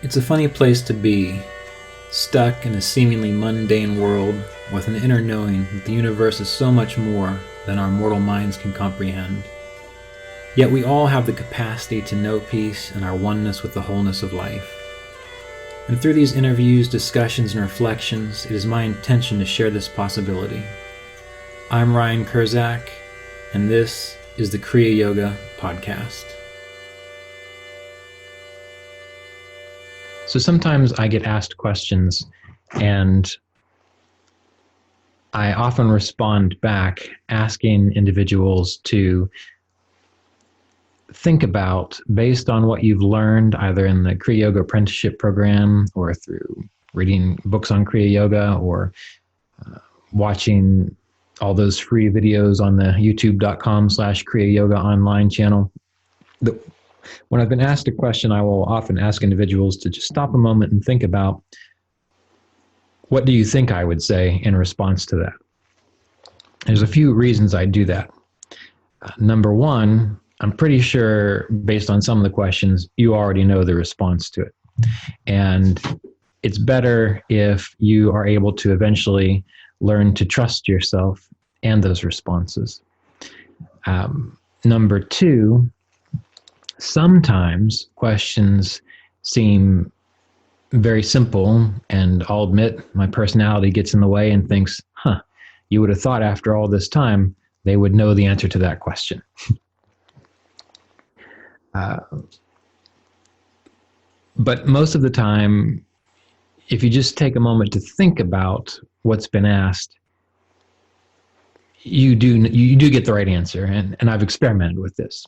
It's a funny place to be, stuck in a seemingly mundane world with an inner knowing that the universe is so much more than our mortal minds can comprehend. Yet we all have the capacity to know peace and our oneness with the wholeness of life. And through these interviews, discussions, and reflections, it is my intention to share this possibility. I'm Ryan Kurzak, and this is the Kriya Yoga Podcast. So sometimes I get asked questions, and I often respond back asking individuals to think about, based on what you've learned either in the Kriya Yoga apprenticeship program or through reading books on Kriya Yoga or watching all those free videos on the youtube.com/Kriya Yoga online channel. When I've been asked a question, I will often ask individuals to just stop a moment and think about, what do you think I would say in response to that? There's a few reasons I do that. Number one, I'm pretty sure based on some of the questions, you already know the response to it. And it's better if you are able to eventually learn to trust yourself and those responses. Number two, sometimes questions seem very simple, and I'll admit my personality gets in the way and thinks, you would have thought after all this time they would know the answer to that question. But most of the time, if you just take a moment to think about what's been asked, you do get the right answer. And I've experimented with this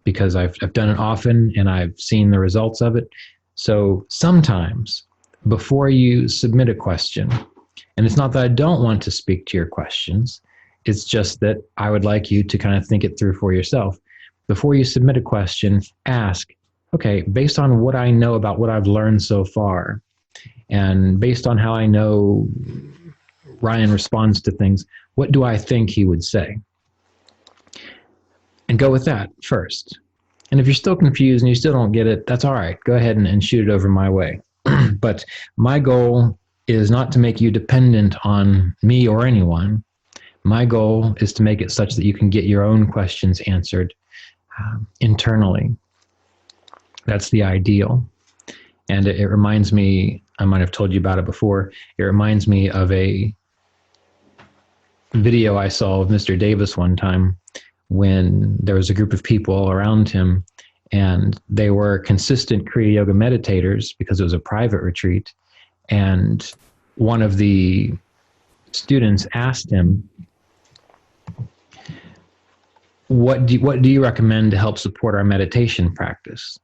because I've done it often and I've seen the results of it. So sometimes before you submit a question, and it's not that I don't want to speak to your questions, it's just that I would like you to kind of think it through for yourself. Before you submit a question, ask, okay, based on what I know about what I've learned so far, and based on how I know Ryan responds to things, what do I think he would say? And go with that first. And if you're still confused and you still don't get it, that's all right. Go ahead and shoot it over my way. But my goal is not to make you dependent on me or anyone. My goal is to make it such that you can get your own questions answered internally. That's the ideal. And it reminds me, I might have told you about it before, it reminds me of a video I saw of Mr. Davis one time when there was a group of people around him and they were consistent Kriya Yoga meditators because it was a private retreat. And one of the students asked him, what do you recommend to help support our meditation practice?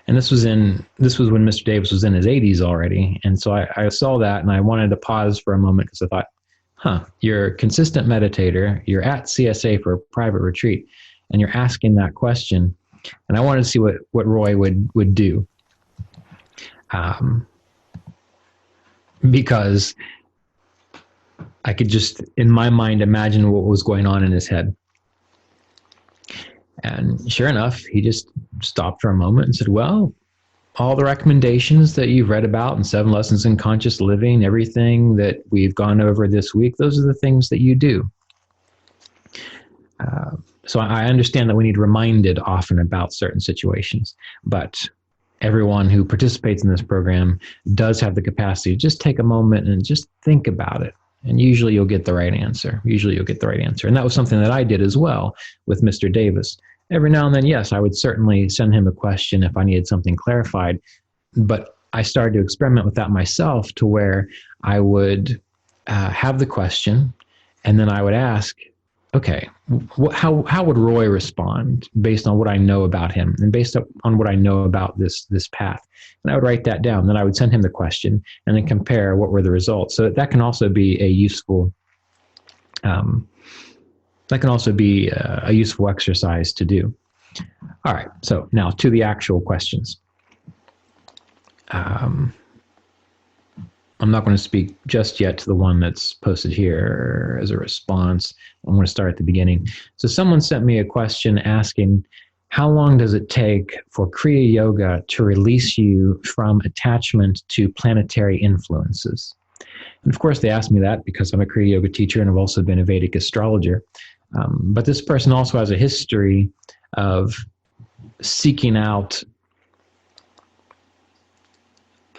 And this was when Mr. Davis was in his 80s already. And so I saw that and I wanted to pause for a moment because I thought, you're a consistent meditator, you're at CSA for a private retreat, and you're asking that question. And I wanted to see what Roy would do. Because I could just, in my mind, imagine what was going on in his head. And sure enough, he just stopped for a moment and said, well, all the recommendations that you've read about in 7 Lessons in Conscious Living, everything that we've gone over this week, those are the things that you do. So I understand that we need reminded often about certain situations, but everyone who participates in this program does have the capacity to just take a moment and just think about it. And usually you'll get the right answer. And that was something that I did as well with Mr. Davis. Every now and then, yes, I would certainly send him a question if I needed something clarified. But I started to experiment with that myself to where I would have the question and then I would ask, okay, how would Roy respond based on what I know about him and based on what I know about this path? And I would write that down. Then I would send him the question and then compare what were the results. So that can also be a useful exercise to do. All right, so now to the actual questions. I'm not going to speak just yet to the one that's posted here as a response. I'm going to start at the beginning. So someone sent me a question asking, how long does it take for Kriya Yoga to release you from attachment to planetary influences? And of course, they asked me that because I'm a Kriya Yoga teacher and I've also been a Vedic astrologer. But this person also has a history of seeking out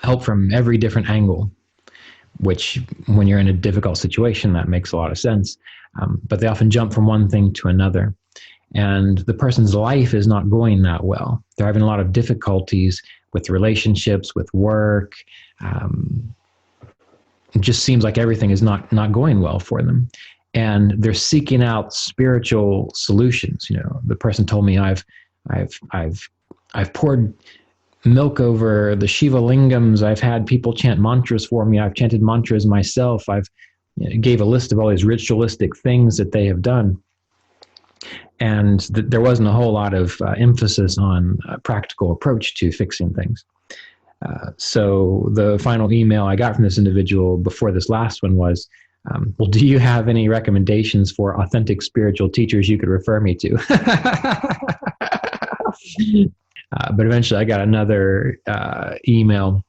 help from every different angle, which when you're in a difficult situation, that makes a lot of sense. But they often jump from one thing to another. And the person's life is not going that well. They're having a lot of difficulties with relationships, with work. It just seems like everything is not going well for them. And they're seeking out spiritual solutions. You know, the person told me, I've poured milk over the Shiva lingams. I've had people chant mantras for me. I've chanted mantras myself. Gave a list of all these ritualistic things that they have done. And there wasn't a whole lot of emphasis on a practical approach to fixing things. So the final email I got from this individual before this last one was, well, do you have any recommendations for authentic spiritual teachers you could refer me to? But eventually I got another email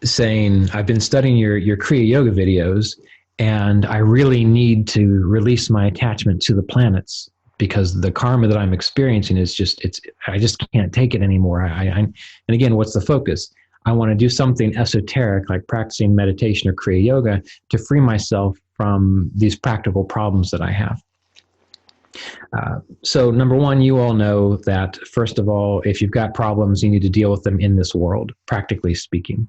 saying, I've been studying your Kriya Yoga videos, and I really need to release my attachment to the planets because the karma that I'm experiencing is I just can't take it anymore. And again, what's the focus? I want to do something esoteric like practicing meditation or Kriya Yoga to free myself from these practical problems that I have. So number one, you all know that, first of all, if you've got problems, you need to deal with them in this world, practically speaking.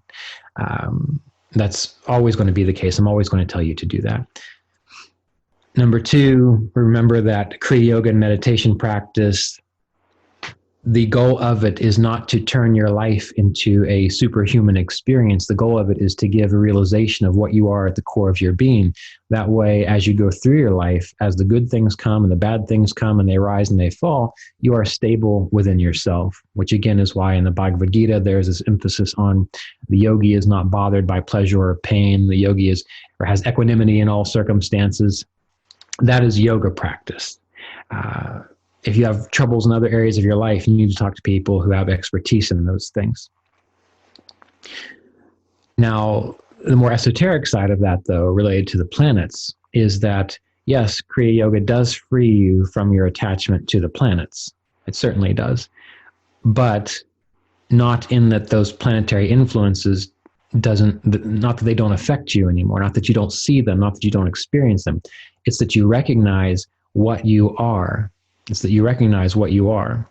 That's always going to be the case. I'm always going to tell you to do that. Number two, remember that Kriya Yoga and meditation practice, the goal of it is not to turn your life into a superhuman experience. The goal of it is to give a realization of what you are at the core of your being. That way, as you go through your life, as the good things come and the bad things come and they rise and they fall, you are stable within yourself, which again is why in the Bhagavad Gita, there's this emphasis on the yogi is not bothered by pleasure or pain. The yogi has equanimity in all circumstances. That is yoga practice. If you have troubles in other areas of your life, you need to talk to people who have expertise in those things. Now, the more esoteric side of that, though, related to the planets, is that, yes, Kriya Yoga does free you from your attachment to the planets. It certainly does. But not in that those planetary influences not that they don't affect you anymore, not that you don't see them, not that you don't experience them. It's that you recognize what you are. It's that you recognize what you are.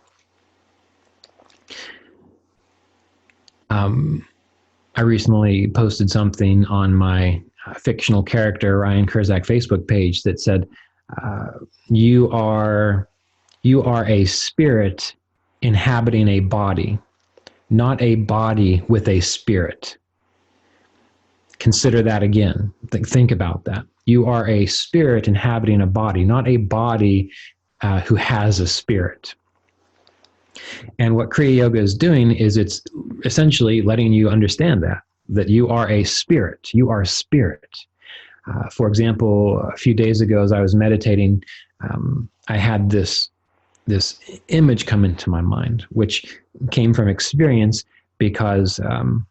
I recently posted something on my fictional character Ryan Kurzak Facebook page that said, you are a spirit inhabiting a body, not a body with a spirit. Consider that again. Think about that. You are a spirit inhabiting a body, not a body who has a spirit. And what Kriya Yoga is doing is it's essentially letting you understand that you are a spirit. You are spirit. For example, a few days ago as I was meditating, I had this image come into my mind, which came from experience because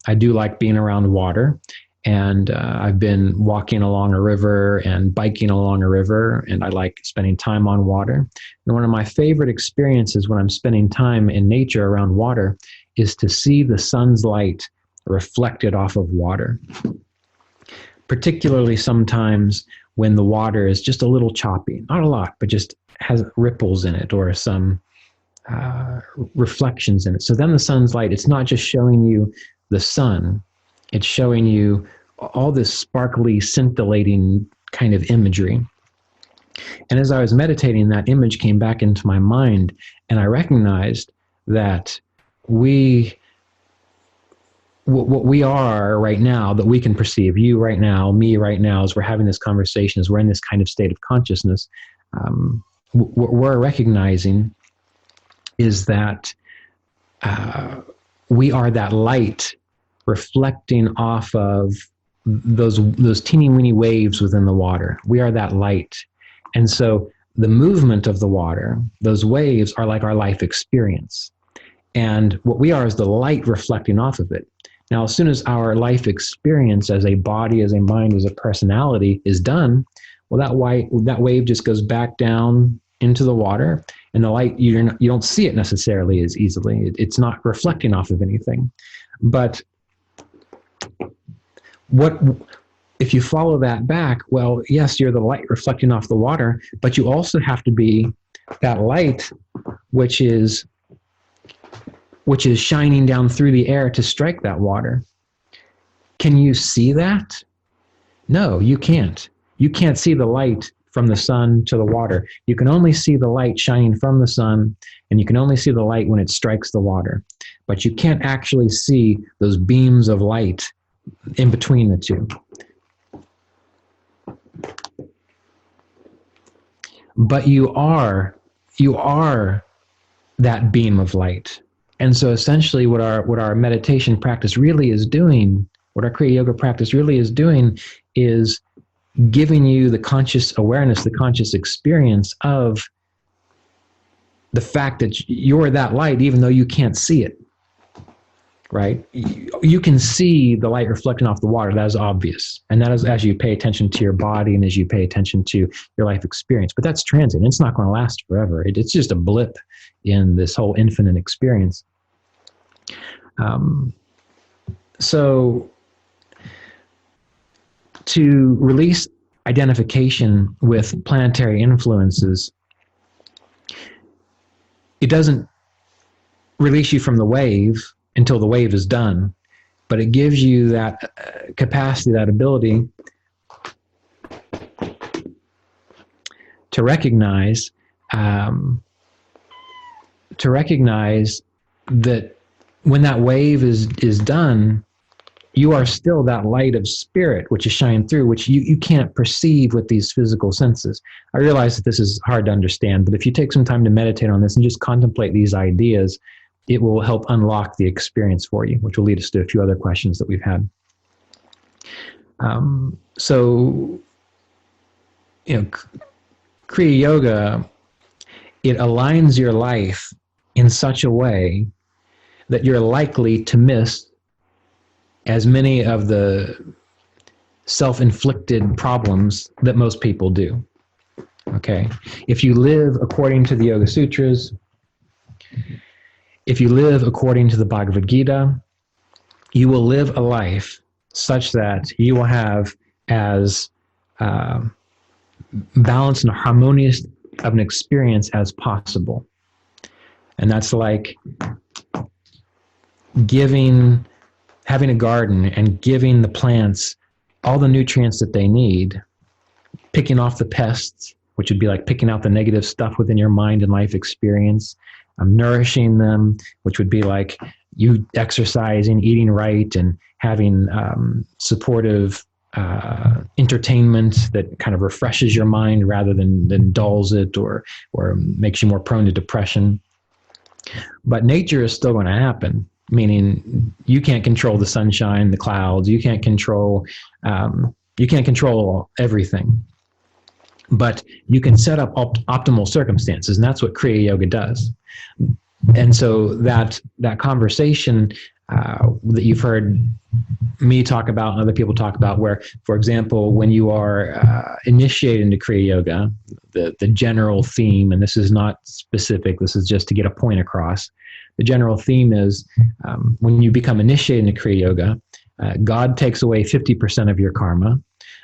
I do like being around water. And I've been walking along a river and biking along a river, and I like spending time on water. And one of my favorite experiences when I'm spending time in nature around water is to see the sun's light reflected off of water. Particularly sometimes when the water is just a little choppy, not a lot, but just has ripples in it or some reflections in it. So then the sun's light, it's not just showing you the sun, it's showing you all this sparkly, scintillating kind of imagery. And as I was meditating, that image came back into my mind, and I recognized that what we are right now, that we can perceive, you right now, me right now, as we're having this conversation, as we're in this kind of state of consciousness, what we're recognizing is that we are that light reflecting off of those teeny weeny waves within the water. We are that light. And so the movement of the water, those waves are like our life experience. And what we are is the light reflecting off of it. Now, as soon as our life experience as a body, as a mind, as a personality is done, well, that wave just goes back down into the water, and the light, you don't see it necessarily as easily. It's not reflecting off of anything. But if you follow that back, well, yes, you're the light reflecting off the water, but you also have to be that light which is shining down through the air to strike that water. Can you see that? No, you can't. You can't see the light from the sun to the water. You can only see the light shining from the sun, and you can only see the light when it strikes the water. But you can't actually see those beams of light in between the two. But you are that beam of light. And so essentially what our meditation practice really is doing, what our Kriya Yoga practice really is doing, is giving you the conscious awareness, the conscious experience of the fact that you're that light, even though you can't see it, right? You can see the light reflecting off the water. That is obvious. And that is as you pay attention to your body and as you pay attention to your life experience. But that's transient. It's not going to last forever. It's just a blip in this whole infinite experience. So to release identification with planetary influences, it doesn't release you from the wave until the wave is done, but it gives you that capacity, that ability to recognize that when that wave is done, you are still that light of spirit which is shining through, which you can't perceive with these physical senses. I realize that this is hard to understand, but if you take some time to meditate on this and just contemplate these ideas, it will help unlock the experience for you, which will lead us to a few other questions that we've had. So, Kriya Yoga, it aligns your life in such a way that you're likely to miss as many of the self-inflicted problems that most people do. Okay? If you live according to the Yoga Sutras, if you live according to the Bhagavad Gita, you will live a life such that you will have as balanced and harmonious of an experience as possible. And that's like having a garden and giving the plants all the nutrients that they need, picking off the pests, which would be like picking out the negative stuff within your mind and life experience, nourishing them, which would be like you exercising, eating right, and having supportive entertainment that kind of refreshes your mind rather than dulls it or makes you more prone to depression. But nature is still going to happen, meaning you can't control the sunshine, the clouds, you can't control everything. But you can set up optimal circumstances, and that's what Kriya Yoga does. And so that conversation that you've heard me talk about and other people talk about, where, for example, when you are initiated into Kriya Yoga, the general theme, and this is not specific, this is just to get a point across, the general theme is when you become initiated into Kriya Yoga, God takes away 50% of your karma,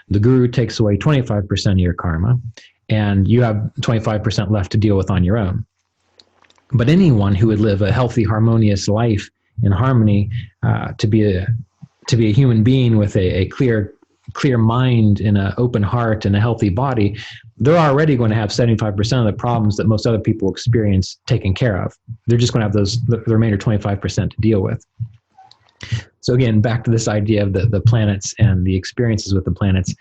the guru takes away 25% of your karma, and you have 25% left to deal with on your own. But anyone who would live a healthy, harmonious life in harmony, to be a human being with a clear mind and an open heart and a healthy body, they're already going to have 75% of the problems that most other people experience taken care of. They're just going to have the remainder 25% to deal with. So again, back to this idea of the planets and the experiences with the planets.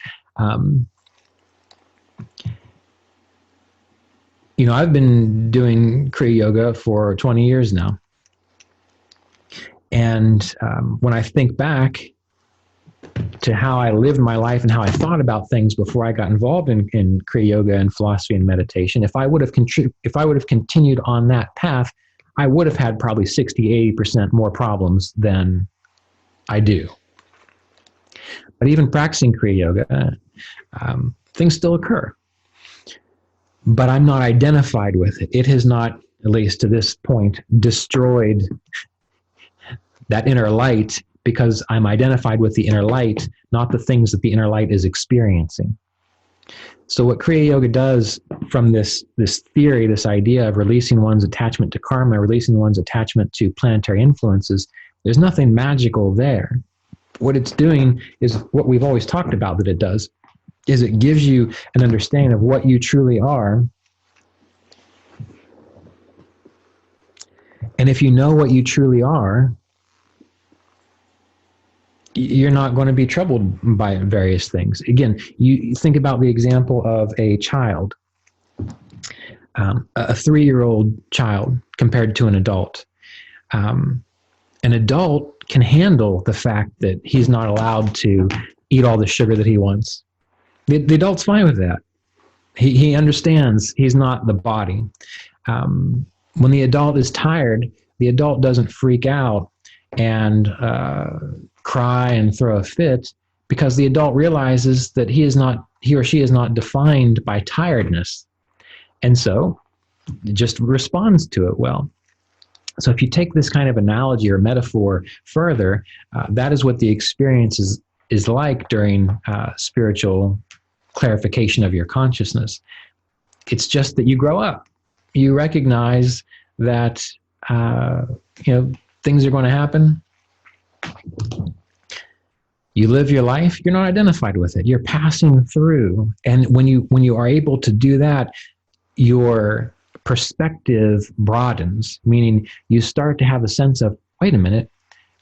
I've been doing Kriya Yoga for 20 years now. And when I think back, to how I lived my life and how I thought about things before I got involved in Kriya Yoga and philosophy and meditation, if I would have continued on that path, I would have had probably 60-80% more problems than I do. But even practicing Kriya Yoga, things still occur. But I'm not identified with it. It has not, at least to this point, destroyed that inner light, because I'm identified with the inner light, not the things that the inner light is experiencing. So what Kriya Yoga does from this theory, this idea of releasing one's attachment to karma, releasing one's attachment to planetary influences, there's nothing magical there. What it's doing is what we've always talked about that it does, is it gives you an understanding of what you truly are. And if you know what you truly are, you're not going to be troubled by various things. Again, you think about the example of a child, a 3-year-old child compared to an adult. An adult can handle the fact that he's not allowed to eat all the sugar that he wants. The adult's fine with that. He understands he's not the body. When the adult is tired, the adult doesn't freak out and cry and throw a fit, because the adult realizes that he or she is not defined by tiredness, and so just responds to it well. So if you take this kind of analogy or metaphor further, that is what the experience is like during spiritual clarification of your consciousness. It's just that you grow up. You recognize that things are going to happen. You live your life. You're not identified with it. You're passing through. And when you are able to do that, your perspective broadens, meaning you start to have a sense of, wait a minute,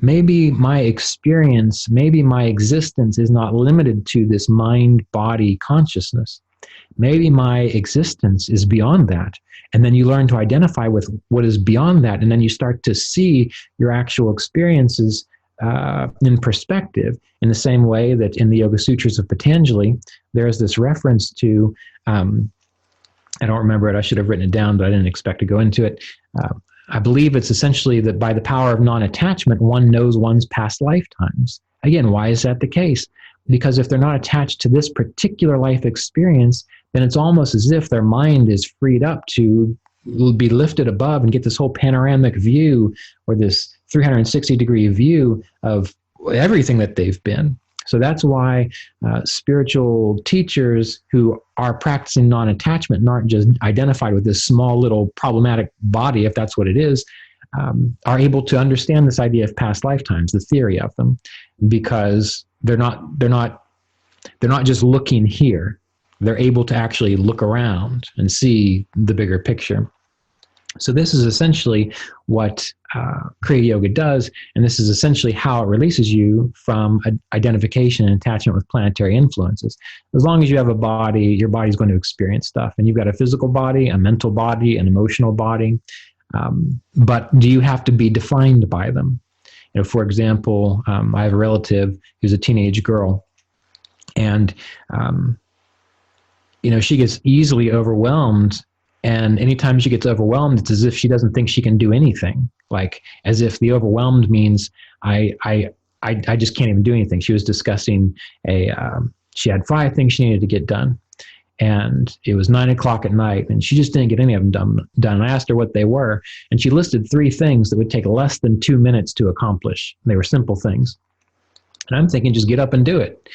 maybe my experience, maybe my existence is not limited to this mind-body consciousness. Maybe my existence is beyond that. And then you learn to identify with what is beyond that. And then you start to see your actual experiences in perspective, in the same way that in the Yoga Sutras of Patanjali, there's this reference to, I don't remember it, I should have written it down, but I didn't expect to go into it. I believe it's essentially that by the power of non-attachment, one knows one's past lifetimes. Again, why is that the case? Because if they're not attached to this particular life experience, then it's almost as if their mind is freed up to be lifted above and get this whole panoramic view, or this 360-degree view of everything that they've been. So that's why spiritual teachers who are practicing non-attachment and aren't just identified with this small little problematic body, if that's what it is, are able to understand this idea of past lifetimes, the theory of them, because they're not just looking here. They're able to actually look around and see the bigger picture. So this is essentially what Kriya Yoga does, and this is essentially how it releases you from identification and attachment with planetary influences. As long as you have a body, your body's going to experience stuff, and you've got a physical body, a mental body, an emotional body, but do you have to be defined by them? For example, I have a relative who's a teenage girl, and she gets easily overwhelmed. And anytime she gets overwhelmed, it's as if she doesn't think she can do anything. Like as if the overwhelmed means I just can't even do anything. She was discussing she had 5 things she needed to get done, and it was 9:00 at night, and she just didn't get any of them done. I asked her what they were, and she listed 3 things that would take less than 2 minutes to accomplish. They were simple things, and I'm thinking, just get up and do it.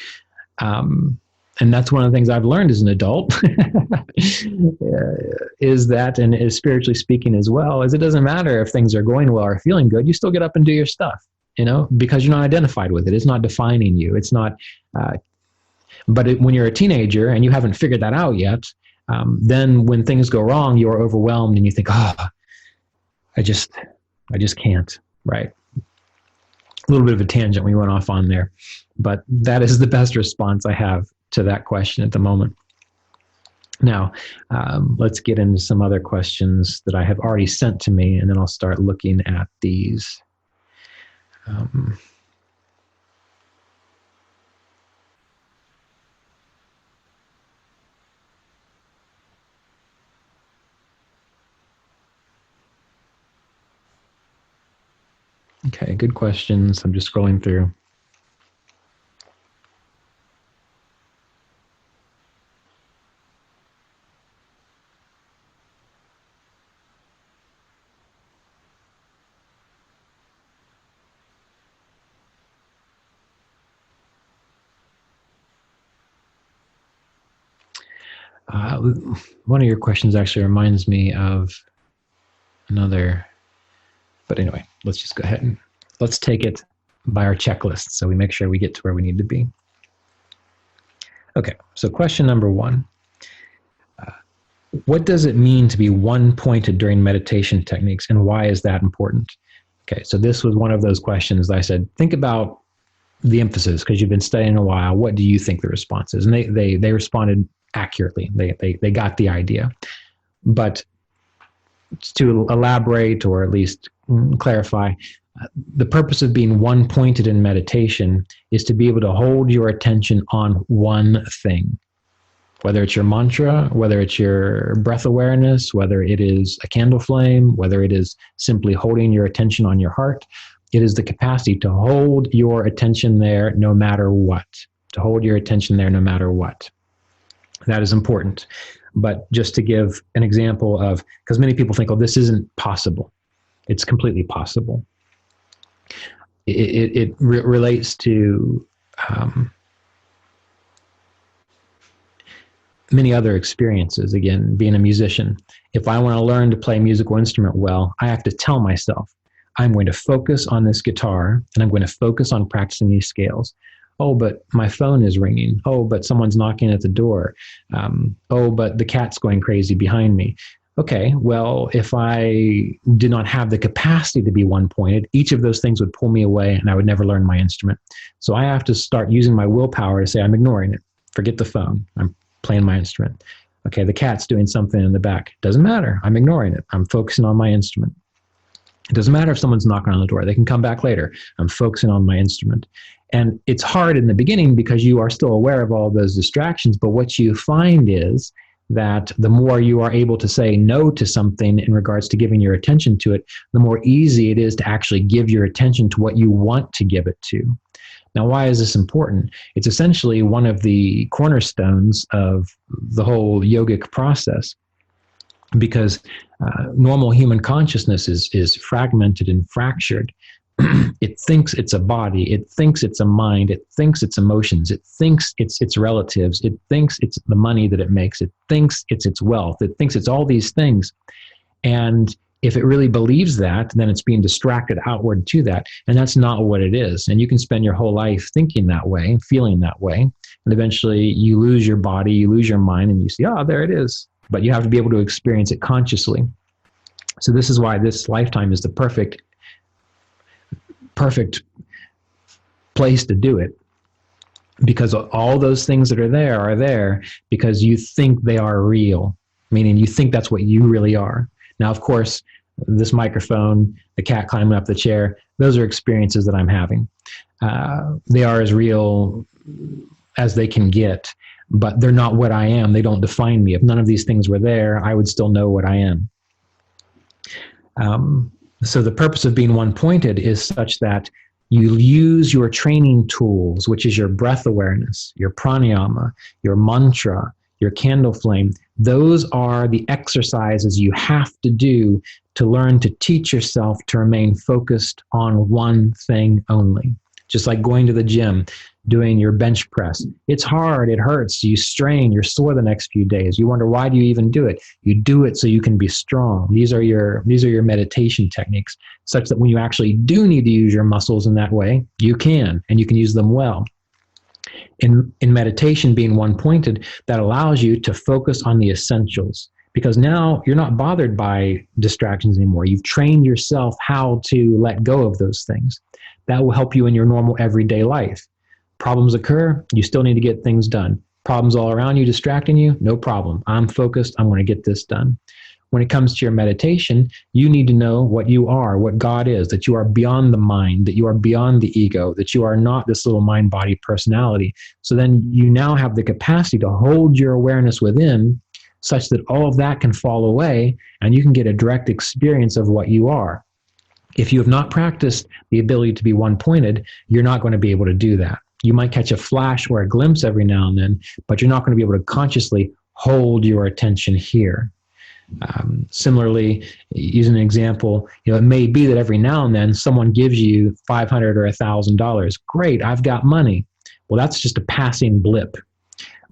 And that's one of the things I've learned as an adult, is that, and is spiritually speaking as well, is it doesn't matter if things are going well or feeling good, you still get up and do your stuff, because you're not identified with it. It's not defining you. It's not, when you're a teenager and you haven't figured that out yet, then when things go wrong, you're overwhelmed and you think, I just can't, right? A little bit of a tangent we went off on there, but that is the best response I have to that question at the moment. Now, let's get into some other questions that I have already sent to me, and then I'll start looking at these. Okay, good questions. I'm just scrolling through. One of your questions actually reminds me of another, but anyway, let's just go ahead and let's take it by our checklist so we make sure we get to where we need to be. Okay, so question number one. What does it mean to be one-pointed during meditation techniques, and why is that important? Okay, so this was one of those questions that I said, think about the emphasis, because you've been studying a while. What do you think the response is? And they responded accurately. They got the idea. But to elaborate, or at least clarify, the purpose of being one-pointed in meditation is to be able to hold your attention on one thing. Whether it's your mantra, whether it's your breath awareness, whether it is a candle flame, whether it is simply holding your attention on your heart, it is the capacity to hold your attention there no matter what. To hold your attention there no matter what. That is important. But just to give an example of, because many people think, oh, this isn't possible. It's completely possible. It relates to many other experiences. Again, being a musician, if I want to learn to play a musical instrument well, I have to tell myself, I'm going to focus on this guitar, and I'm going to focus on practicing these scales. Oh, but my phone is ringing. Oh, but someone's knocking at the door. Oh, but the cat's going crazy behind me. Okay, well, if I did not have the capacity to be one-pointed, each of those things would pull me away, and I would never learn my instrument. So I have to start using my willpower to say, I'm ignoring it. Forget the phone. I'm playing my instrument. Okay, the cat's doing something in the back. Doesn't matter. I'm ignoring it. I'm focusing on my instrument. It doesn't matter if someone's knocking on the door. They can come back later. I'm focusing on my instrument. And it's hard in the beginning because you are still aware of all those distractions. But what you find is that the more you are able to say no to something in regards to giving your attention to it, the more easy it is to actually give your attention to what you want to give it to. Now, why is this important? It's essentially one of the cornerstones of the whole yogic process, because normal human consciousness is fragmented and fractured. It thinks it's a body. It thinks it's a mind. It thinks it's emotions. It thinks it's its relatives. It thinks it's the money that it makes. It thinks it's its wealth. It thinks it's all these things. And if it really believes that, then it's being distracted outward to that. And that's not what it is. And you can spend your whole life thinking that way, feeling that way. And eventually you lose your body, you lose your mind, and you see, oh, there it is. But you have to be able to experience it consciously. So this is why this lifetime is the perfect place to do it. Because all those things that are there because you think they are real, meaning you think that's what you really are. Now, of course, this microphone, the cat climbing up the chair, those are experiences that I'm having. They are as real as they can get, but they're not what I am. They don't define me. If none of these things were there, I would still know what I am. So the purpose of being one-pointed is such that you use your training tools, which is your breath awareness, your pranayama, your mantra, your candle flame. Those are the exercises you have to do to learn to teach yourself to remain focused on one thing only. Just like going to the gym, doing your bench press. It's hard, it hurts, you strain, you're sore the next few days. You wonder, why do you even do it? You do it so you can be strong. These are your meditation techniques, such that when you actually do need to use your muscles in that way, you can, and you can use them well. In meditation, being one-pointed, that allows you to focus on the essentials, because now you're not bothered by distractions anymore. You've trained yourself how to let go of those things. That will help you in your normal everyday life. Problems occur, you still need to get things done. Problems all around you distracting you, no problem. I'm focused, I'm going to get this done. When it comes to your meditation, you need to know what you are, what God is, that you are beyond the mind, that you are beyond the ego, that you are not this little mind-body personality. So then you now have the capacity to hold your awareness within, such that all of that can fall away and you can get a direct experience of what you are. If you have not practiced the ability to be one-pointed, you're not going to be able to do that. You might catch a flash or a glimpse every now and then, but you're not going to be able to consciously hold your attention here. Similarly, using an example, it may be that every now and then someone gives you $500 or $1,000. Great, I've got money. Well, that's just a passing blip.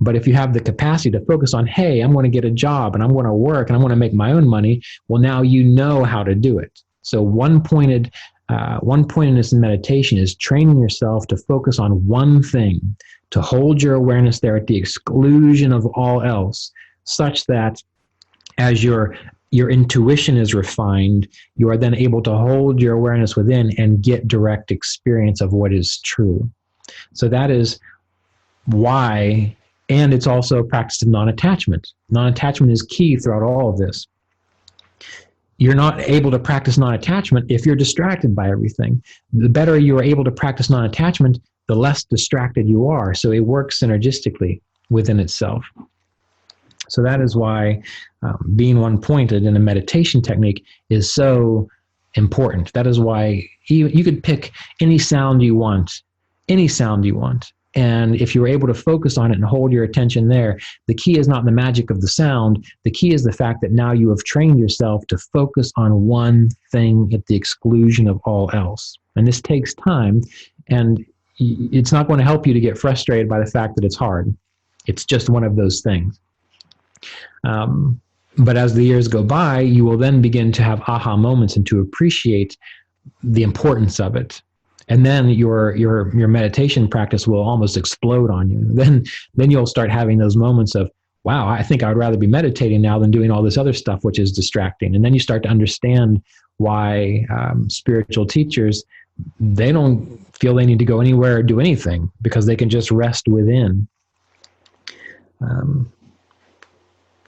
But if you have the capacity to focus on, hey, I'm going to get a job and I'm going to work and I'm going to make my own money, well, now you know how to do it. So one-pointedness in meditation is training yourself to focus on one thing, to hold your awareness there at the exclusion of all else, such that as your intuition is refined, you are then able to hold your awareness within and get direct experience of what is true. So that is why, and it's also a practice of non-attachment. Non-attachment is key throughout all of this. You're not able to practice non-attachment if you're distracted by everything. The better you are able to practice non-attachment, the less distracted you are. So it works synergistically within itself. So that is why being one-pointed in a meditation technique is so important. That is why you could pick any sound you want. And if you're able to focus on it and hold your attention there, the key is not the magic of the sound. The key is the fact that now you have trained yourself to focus on one thing at the exclusion of all else. And this takes time, and it's not going to help you to get frustrated by the fact that it's hard. It's just one of those things. But as the years go by, you will then begin to have aha moments and to appreciate the importance of it. And then your meditation practice will almost explode on you. Then you'll start having those moments of, wow, I think I would rather be meditating now than doing all this other stuff, which is distracting. And then you start to understand why spiritual teachers, they don't feel they need to go anywhere or do anything because they can just rest within.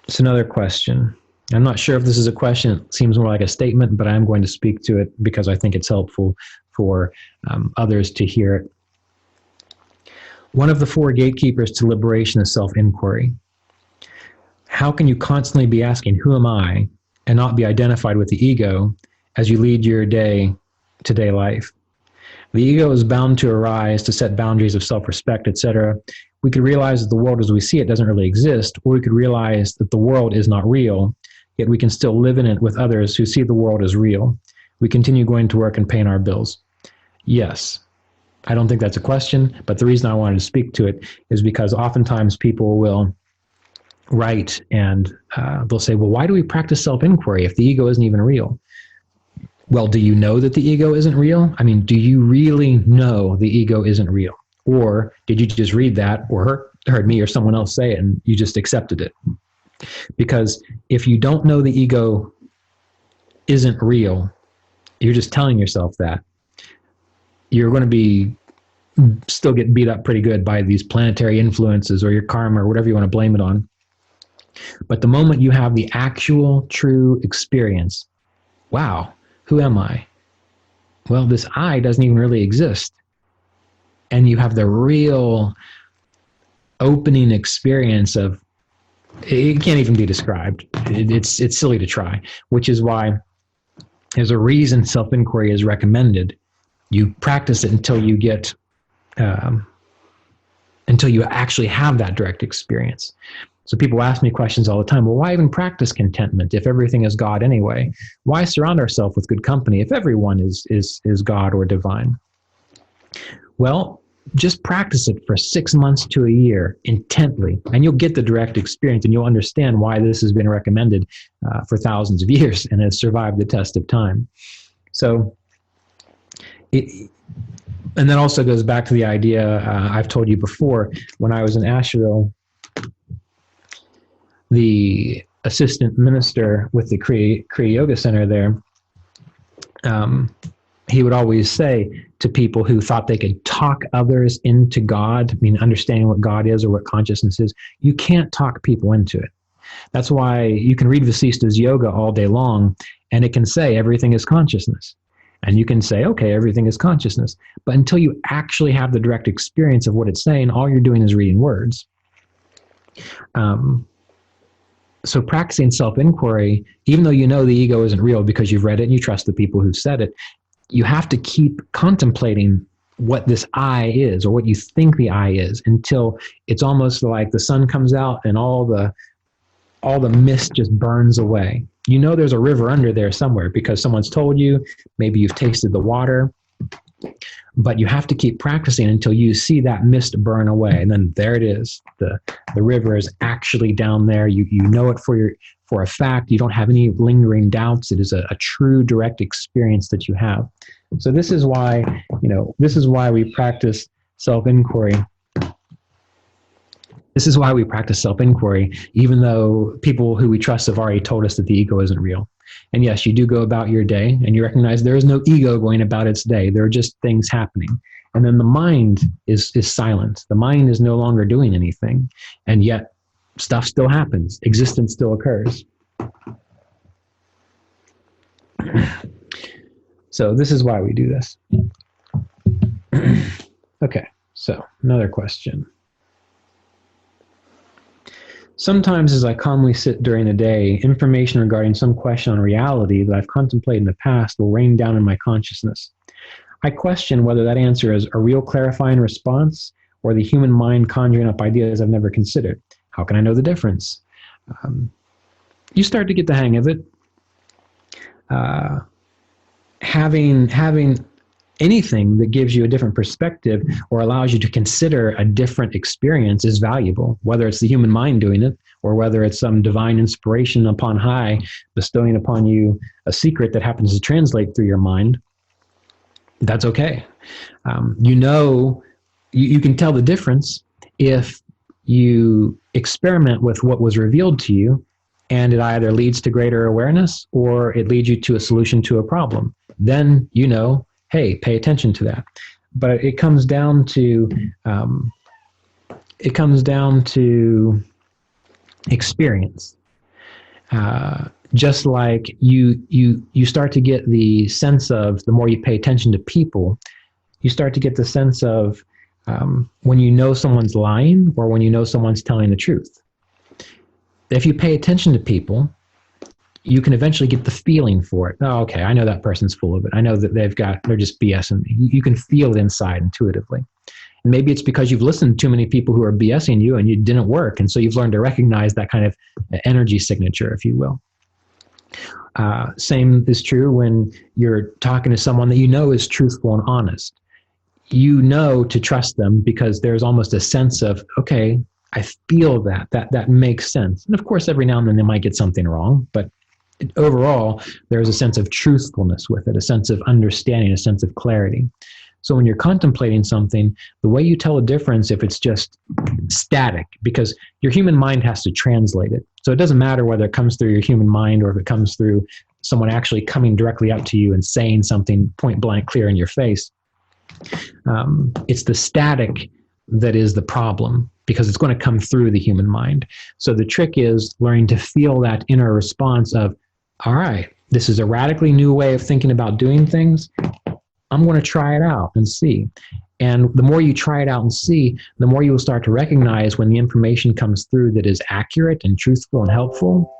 It's another question. I'm not sure if this is a question. It seems more like a statement, but I'm going to speak to it because I think it's helpful for others to hear it. One of the four gatekeepers to liberation is self-inquiry. How can you constantly be asking, who am I, and not be identified with the ego as you lead your day-to-day life? The ego is bound to arise to set boundaries of self-respect, etc. We could realize that the world as we see it doesn't really exist, or we could realize that the world is not real, yet we can still live in it with others who see the world as real. We continue going to work and paying our bills. Yes, I don't think that's a question, but the reason I wanted to speak to it is because oftentimes people will write and they'll say, well, why do we practice self-inquiry if the ego isn't even real? Well, do you know that the ego isn't real? I mean, do you really know the ego isn't real? Or did you just read that or heard me or someone else say it and you just accepted it? Because if you don't know the ego isn't real, you're just telling yourself that, you're going to still get beat up pretty good by these planetary influences or your karma or whatever you want to blame it on. But the moment you have the actual true experience, wow, who am I? Well, this I doesn't even really exist. And you have the real opening experience of, it can't even be described. It's silly to try, which is why there's a reason self-inquiry is recommended. You practice it until you get, until you actually have that direct experience. So people ask me questions all the time. Well, why even practice contentment if everything is God anyway? Why surround ourselves with good company if everyone is God or divine? Well, just practice it for 6 months to a year intently, and you'll get the direct experience, and you'll understand why this has been recommended for thousands of years and has survived the test of time. So, and that also goes back to the idea I've told you before. When I was in Asheville, the assistant minister with the Kriya Yoga Center there, he would always say to people who thought they could talk others into God, I mean, understanding what God is or what consciousness is, you can't talk people into it. That's why you can read Vasista's yoga all day long, and it can say everything is consciousness. And you can say, okay, everything is consciousness. But until you actually have the direct experience of what it's saying, all you're doing is reading words. So practicing self-inquiry, even though you know the ego isn't real because you've read it and you trust the people who've said it, you have to keep contemplating what this I is, or what you think the I is, until it's almost like the sun comes out and all the mist just burns away. You know there's a river under there somewhere because someone's told you, maybe you've tasted the water, but you have to keep practicing until you see that mist burn away. And then there it is. The river is actually down there. You know it for a fact. You don't have any lingering doubts. It is a true direct experience that you have. So this is why, we practice self-inquiry. This is why we practice self-inquiry, even though people who we trust have already told us that the ego isn't real. And yes, you do go about your day and you recognize there is no ego going about its day. There are just things happening. And then the mind is silent. The mind is no longer doing anything. And yet stuff still happens. Existence still occurs. So this is why we do this. Okay, so another question. Sometimes as I calmly sit during the day, information regarding some question on reality that I've contemplated in the past will rain down in my consciousness. I question whether that answer is a real clarifying response or the human mind conjuring up ideas I've never considered. How can I know the difference? You start to get the hang of it. Having anything that gives you a different perspective or allows you to consider a different experience is valuable, whether it's the human mind doing it or whether it's some divine inspiration upon high bestowing upon you a secret that happens to translate through your mind. That's okay. You can tell the difference if you experiment with what was revealed to you and it either leads to greater awareness or it leads you to a solution to a problem. Then hey, pay attention to that. But it comes down to experience. Just like you start to get the sense of, the more you pay attention to people, you start to get the sense of when you know someone's lying or when you know someone's telling the truth. If you pay attention to people, you can eventually get the feeling for it. Oh, okay, I know that person's full of it. I know that they're just BSing me. You can feel it inside intuitively. And maybe it's because you've listened to too many people who are BSing you and you didn't work. And so you've learned to recognize that kind of energy signature, if you will. Same is true when you're talking to someone that you know is truthful and honest. You know to trust them because there's almost a sense of, okay, I feel that makes sense. And of course, every now and then they might get something wrong, but overall, there's a sense of truthfulness with it, a sense of understanding, a sense of clarity. So when you're contemplating something, the way you tell a difference if it's just static, because your human mind has to translate it. So it doesn't matter whether it comes through your human mind or if it comes through someone actually coming directly up to you and saying something point blank clear in your face. It's the static that is the problem, because it's going to come through the human mind. So the trick is learning to feel that inner response of, all right, this is a radically new way of thinking about doing things. I'm going to try it out and see. And the more you try it out and see, the more you will start to recognize when the information comes through that is accurate and truthful and helpful.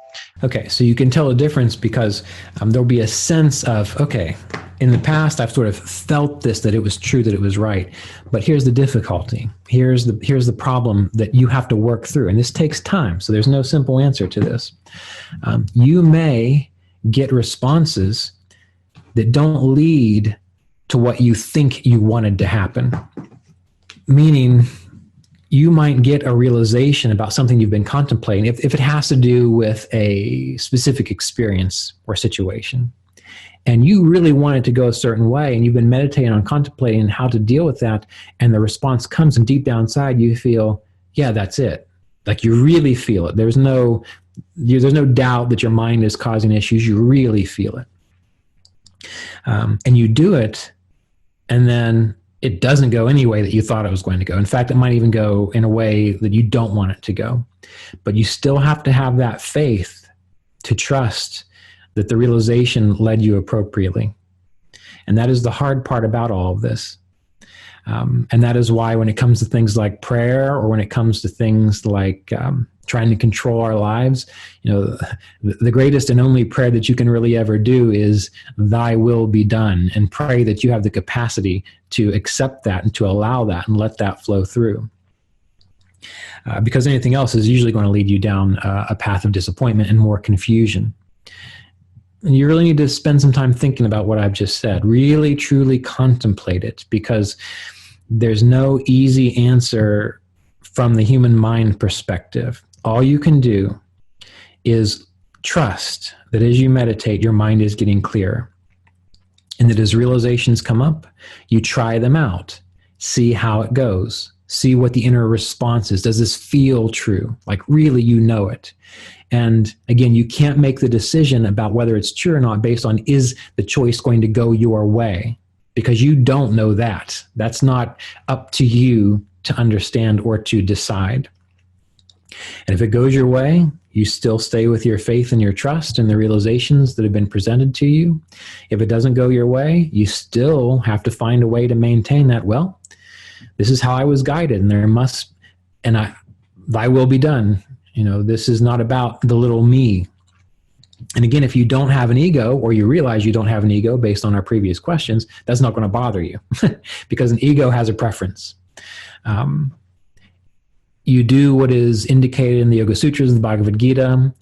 Okay, so you can tell a difference because there'll be a sense of, okay, in the past I've sort of felt this, that it was true, that it was right. But here's the difficulty. Here's the problem that you have to work through. And this takes time. So there's no simple answer to this. You may get responses that don't lead to what you think you wanted to happen. Meaning, you might get a realization about something you've been contemplating if it has to do with a specific experience or situation. And you really want it to go a certain way, and you've been meditating on contemplating how to deal with that, and the response comes, and deep down inside you feel, yeah, that's it. Like you really feel it. There's no doubt that your mind is causing issues. You really feel it. And you do it, and then it doesn't go any way that you thought it was going to go. In fact, it might even go in a way that you don't want it to go. But you still have to have that faith to trust that the realization led you appropriately. And that is the hard part about all of this. And that is why when it comes to things like prayer, or when it comes to things like trying to control our lives, the greatest and only prayer that you can really ever do is thy will be done, and pray that you have the capacity to accept that and to allow that and let that flow through. Because anything else is usually going to lead you down a path of disappointment and more confusion. And you really need to spend some time thinking about what I've just said. Really, truly contemplate it, because there's no easy answer from the human mind perspective. All you can do is trust that as you meditate, your mind is getting clearer. And that as realizations come up, you try them out, see how it goes, see what the inner response is. Does this feel true? Like really you know it. And again, you can't make the decision about whether it's true or not based on is the choice going to go your way, because you don't know that. That's not up to you to understand or to decide. And if it goes your way, you still stay with your faith and your trust and the realizations that have been presented to you. If it doesn't go your way, you still have to find a way to maintain that. Well, this is how I was guided, and thy will be done. This is not about the little me. And again, if you don't have an ego, or you realize you don't have an ego based on our previous questions, that's not going to bother you because an ego has a preference. You do what is indicated in the Yoga Sutras, the Bhagavad Gita,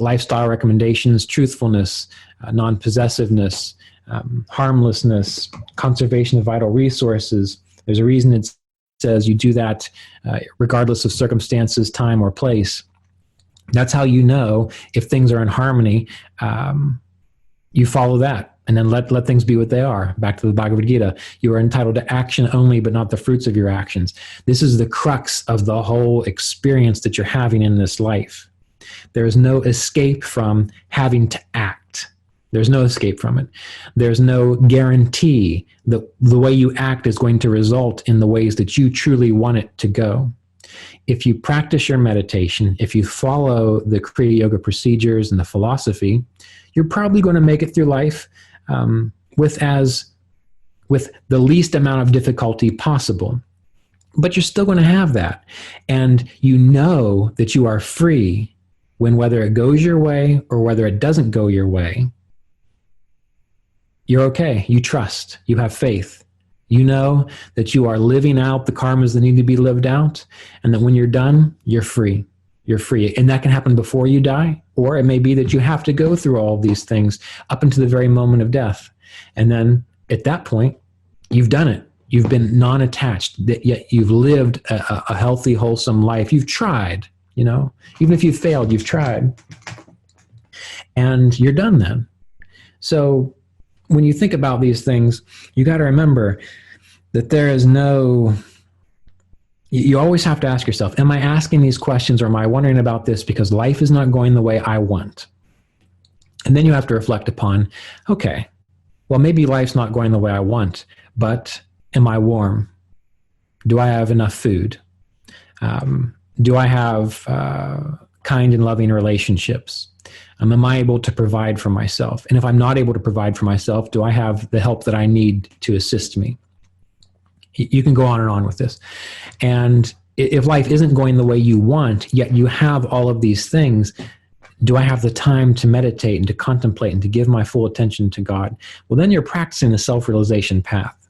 lifestyle recommendations, truthfulness, non-possessiveness, harmlessness, conservation of vital resources. There's a reason it says you do that regardless of circumstances, time, or place. That's how you know if things are in harmony. You follow that. And then let things be what they are. Back to the Bhagavad Gita. You are entitled to action only, but not the fruits of your actions. This is the crux of the whole experience that you're having in this life. There is no escape from having to act. There's no escape from it. There's no guarantee that the way you act is going to result in the ways that you truly want it to go. If you practice your meditation, if you follow the Kriya Yoga procedures and the philosophy, you're probably going to make it through life with the least amount of difficulty possible. But you're still going to have that. And you know that you are free when, whether it goes your way or whether it doesn't go your way, you're okay. You trust. You have faith. You know that you are living out the karmas that need to be lived out, and that when you're done, you're free. You're free. And that can happen before you die, or it may be that you have to go through all of these things up until the very moment of death. And then at that point, you've done it. You've been non-attached, yet you've lived a healthy, wholesome life. You've tried, even if you've failed, you've tried. And you're done then. So when you think about these things, you got to remember that there is you always have to ask yourself, am I asking these questions, or am I wondering about this because life is not going the way I want? And then you have to reflect upon, okay, well, maybe life's not going the way I want, but am I warm? Do I have enough food? Do I have kind and loving relationships? Am I able to provide for myself? And if I'm not able to provide for myself, do I have the help that I need to assist me? You can go on and on with this. And if life isn't going the way you want, yet you have all of these things, do I have the time to meditate and to contemplate and to give my full attention to God? Well, then you're practicing the self-realization path.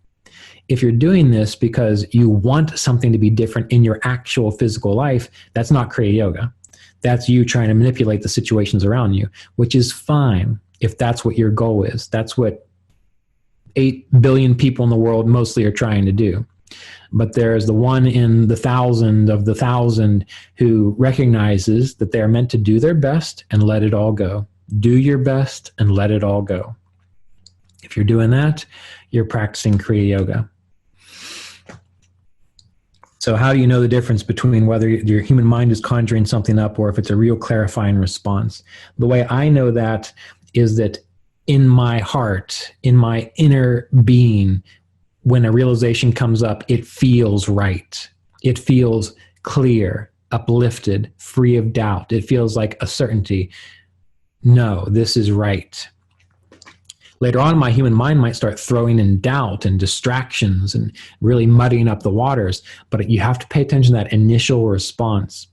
If you're doing this because you want something to be different in your actual physical life, that's not Kriya Yoga. That's you trying to manipulate the situations around you, which is fine if that's what your goal is. That's what 8 billion people in the world mostly are trying to do. But there's the one in the 1,000 of the 1,000 who recognizes that they're meant to do their best and let it all go. Do your best and let it all go. If you're doing that, you're practicing Kriya Yoga. So how do you know the difference between whether your human mind is conjuring something up or if it's a real clarifying response? The way I know that is that in my heart, in my inner being, when a realization comes up, it feels right. It feels clear, uplifted, free of doubt. It feels like a certainty. No, this is right. Later on, my human mind might start throwing in doubt and distractions and really muddying up the waters, but you have to pay attention to that initial response.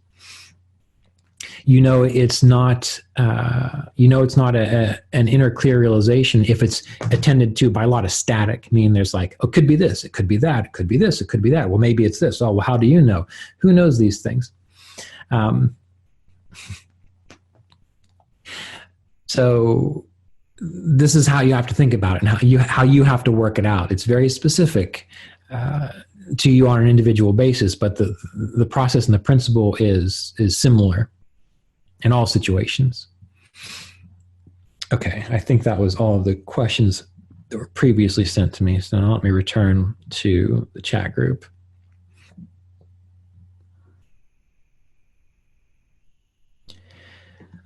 It's not an inner clear realization if it's attended to by a lot of static. I mean, there's like, oh, it could be this, it could be that, it could be this, it could be that. Well, maybe it's this. Oh, well, how do you know? Who knows these things? So this is how you have to think about it, and how you have to work it out. It's very specific to you on an individual basis, but the process and the principle is similar in all situations. Okay, I think that was all of the questions that were previously sent to me. So now let me return to the chat group.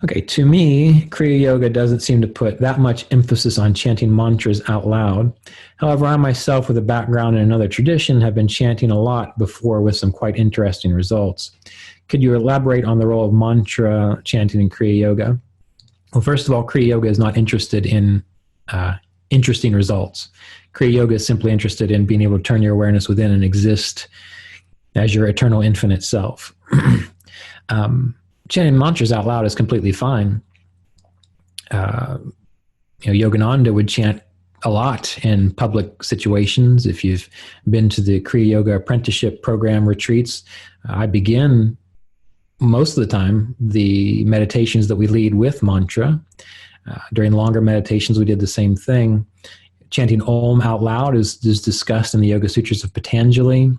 Okay, to me, Kriya Yoga doesn't seem to put that much emphasis on chanting mantras out loud. However, I myself, with a background in another tradition, have been chanting a lot before with some quite interesting results. Could you elaborate on the role of mantra chanting in Kriya Yoga? Well, first of all, Kriya Yoga is not interested in interesting results. Kriya Yoga is simply interested in being able to turn your awareness within and exist as your eternal infinite self. Chanting mantras out loud is completely fine. Yogananda would chant a lot in public situations. If you've been to the Kriya Yoga apprenticeship program retreats, I begin most of the time the meditations that we lead with mantra. During longer meditations, we did the same thing. Chanting Om out loud is discussed in the Yoga Sutras of Patanjali.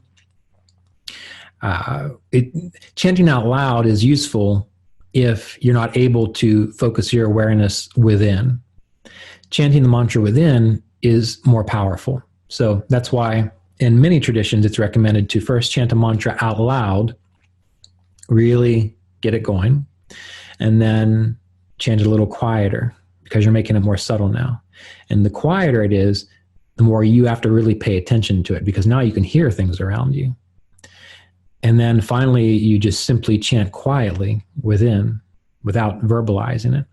Chanting out loud is useful if you're not able to focus your awareness within. Chanting the mantra within is more powerful. So that's why in many traditions it's recommended to first chant a mantra out loud, really get it going, and then chant it a little quieter, because you're making it more subtle now. And the quieter it is, the more you have to really pay attention to it, because now you can hear things around you. And then finally, you just simply chant quietly within without verbalizing it.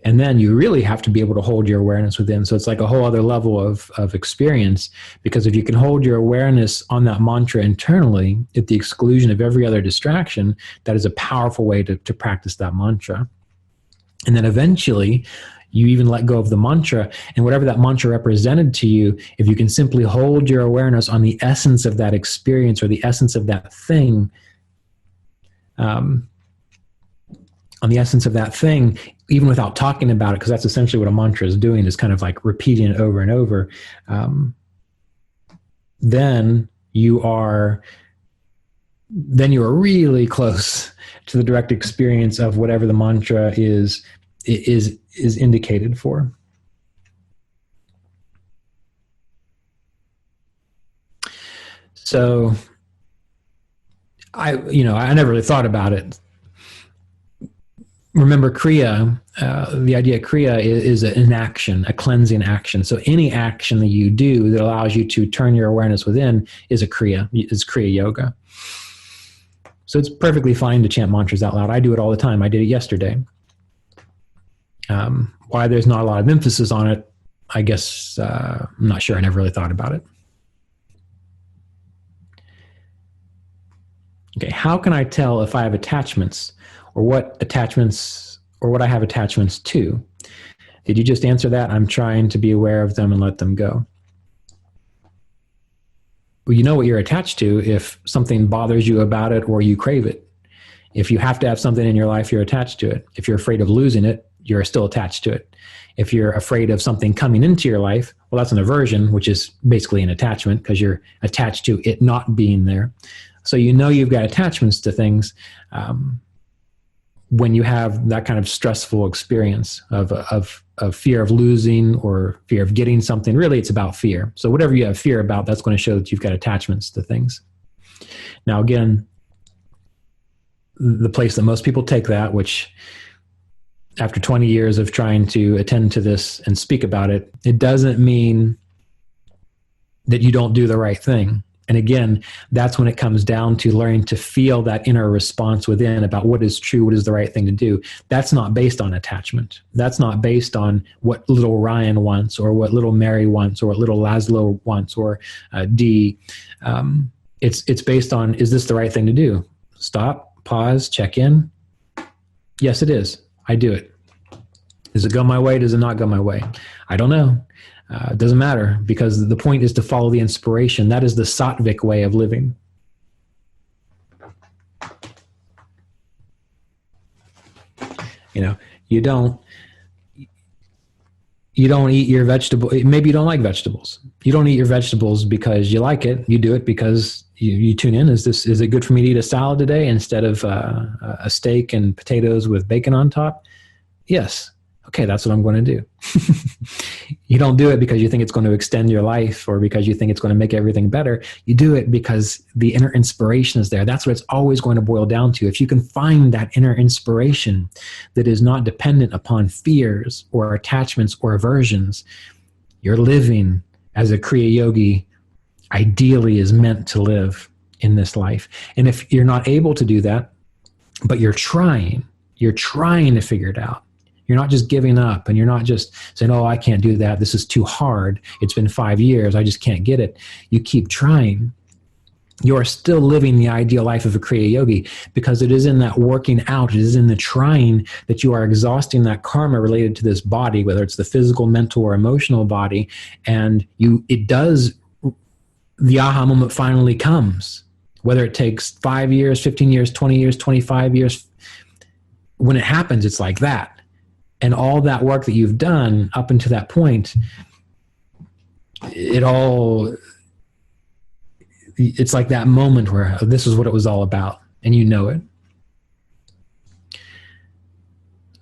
And then you really have to be able to hold your awareness within. So it's like a whole other level of experience, because if you can hold your awareness on that mantra internally at the exclusion of every other distraction, that is a powerful way to practice that mantra. And then eventually, you even let go of the mantra, and whatever that mantra represented to you, if you can simply hold your awareness on the essence of that experience or the essence of that thing, even without talking about it, because that's essentially what a mantra is doing, is kind of like repeating it over and over, then you are really close to the direct experience of whatever the mantra is indicated for. So I never really thought about it. Remember, Kriya, the idea of Kriya is an action, a cleansing action. So any action that you do that allows you to turn your awareness within is Kriya Yoga. So it's perfectly fine to chant mantras out loud. I do it all the time. I did it yesterday. Why there's not a lot of emphasis on it, I guess, I'm not sure. I never really thought about it. Okay, how can I tell if I have attachments, or what I have attachments to? Did you just answer that? I'm trying to be aware of them and let them go. Well, you know what you're attached to if something bothers you about it or you crave it. If you have to have something in your life, you're attached to it. If you're afraid of losing it, you're still attached to it. If you're afraid of something coming into your life, well, that's an aversion, which is basically an attachment, because you're attached to it not being there. So you've got attachments to things when you have that kind of stressful experience of fear of losing or fear of getting something. Really, it's about fear. So whatever you have fear about, that's going to show that you've got attachments to things. Now, again, the place that most people take that, which after 20 years of trying to attend to this and speak about it, it doesn't mean that you don't do the right thing. And again, that's when it comes down to learning to feel that inner response within about what is true, what is the right thing to do. That's not based on attachment. That's not based on what little Ryan wants, or what little Mary wants, or what little Laszlo wants, or Dee. It's based on, is this the right thing to do? Stop, pause, check in. Yes, it is. I do it. Does it go my way? Does it not go my way? I don't know. It doesn't matter, because the point is to follow the inspiration. That is the sattvic way of living. You know, you don't eat your vegetable. Maybe you don't like vegetables. You don't eat your vegetables because you like it. You do it because you tune in. Is it good for me to eat a salad today instead of a steak and potatoes with bacon on top? Yes. Okay, that's what I'm going to do. You don't do it because you think it's going to extend your life or because you think it's going to make everything better. You do it because the inner inspiration is there. That's what it's always going to boil down to. If you can find that inner inspiration that is not dependent upon fears or attachments or aversions, you're living as a Kriya yogi ideally is meant to live in this life. And if you're not able to do that, but you're trying to figure it out. You're not just giving up, and you're not just saying, oh, I can't do that. This is too hard. It's been 5 years. I just can't get it. You keep trying. You are still living the ideal life of a Kriya yogi, because it is in that working out, it is in the trying that you are exhausting that karma related to this body, whether it's the physical, mental, or emotional body. And the aha moment finally comes, whether it takes 5 years, 15 years, 20 years, 25 years. When it happens, it's like that. And all that work that you've done up until that point, it's like that moment where this is what it was all about, and you know it.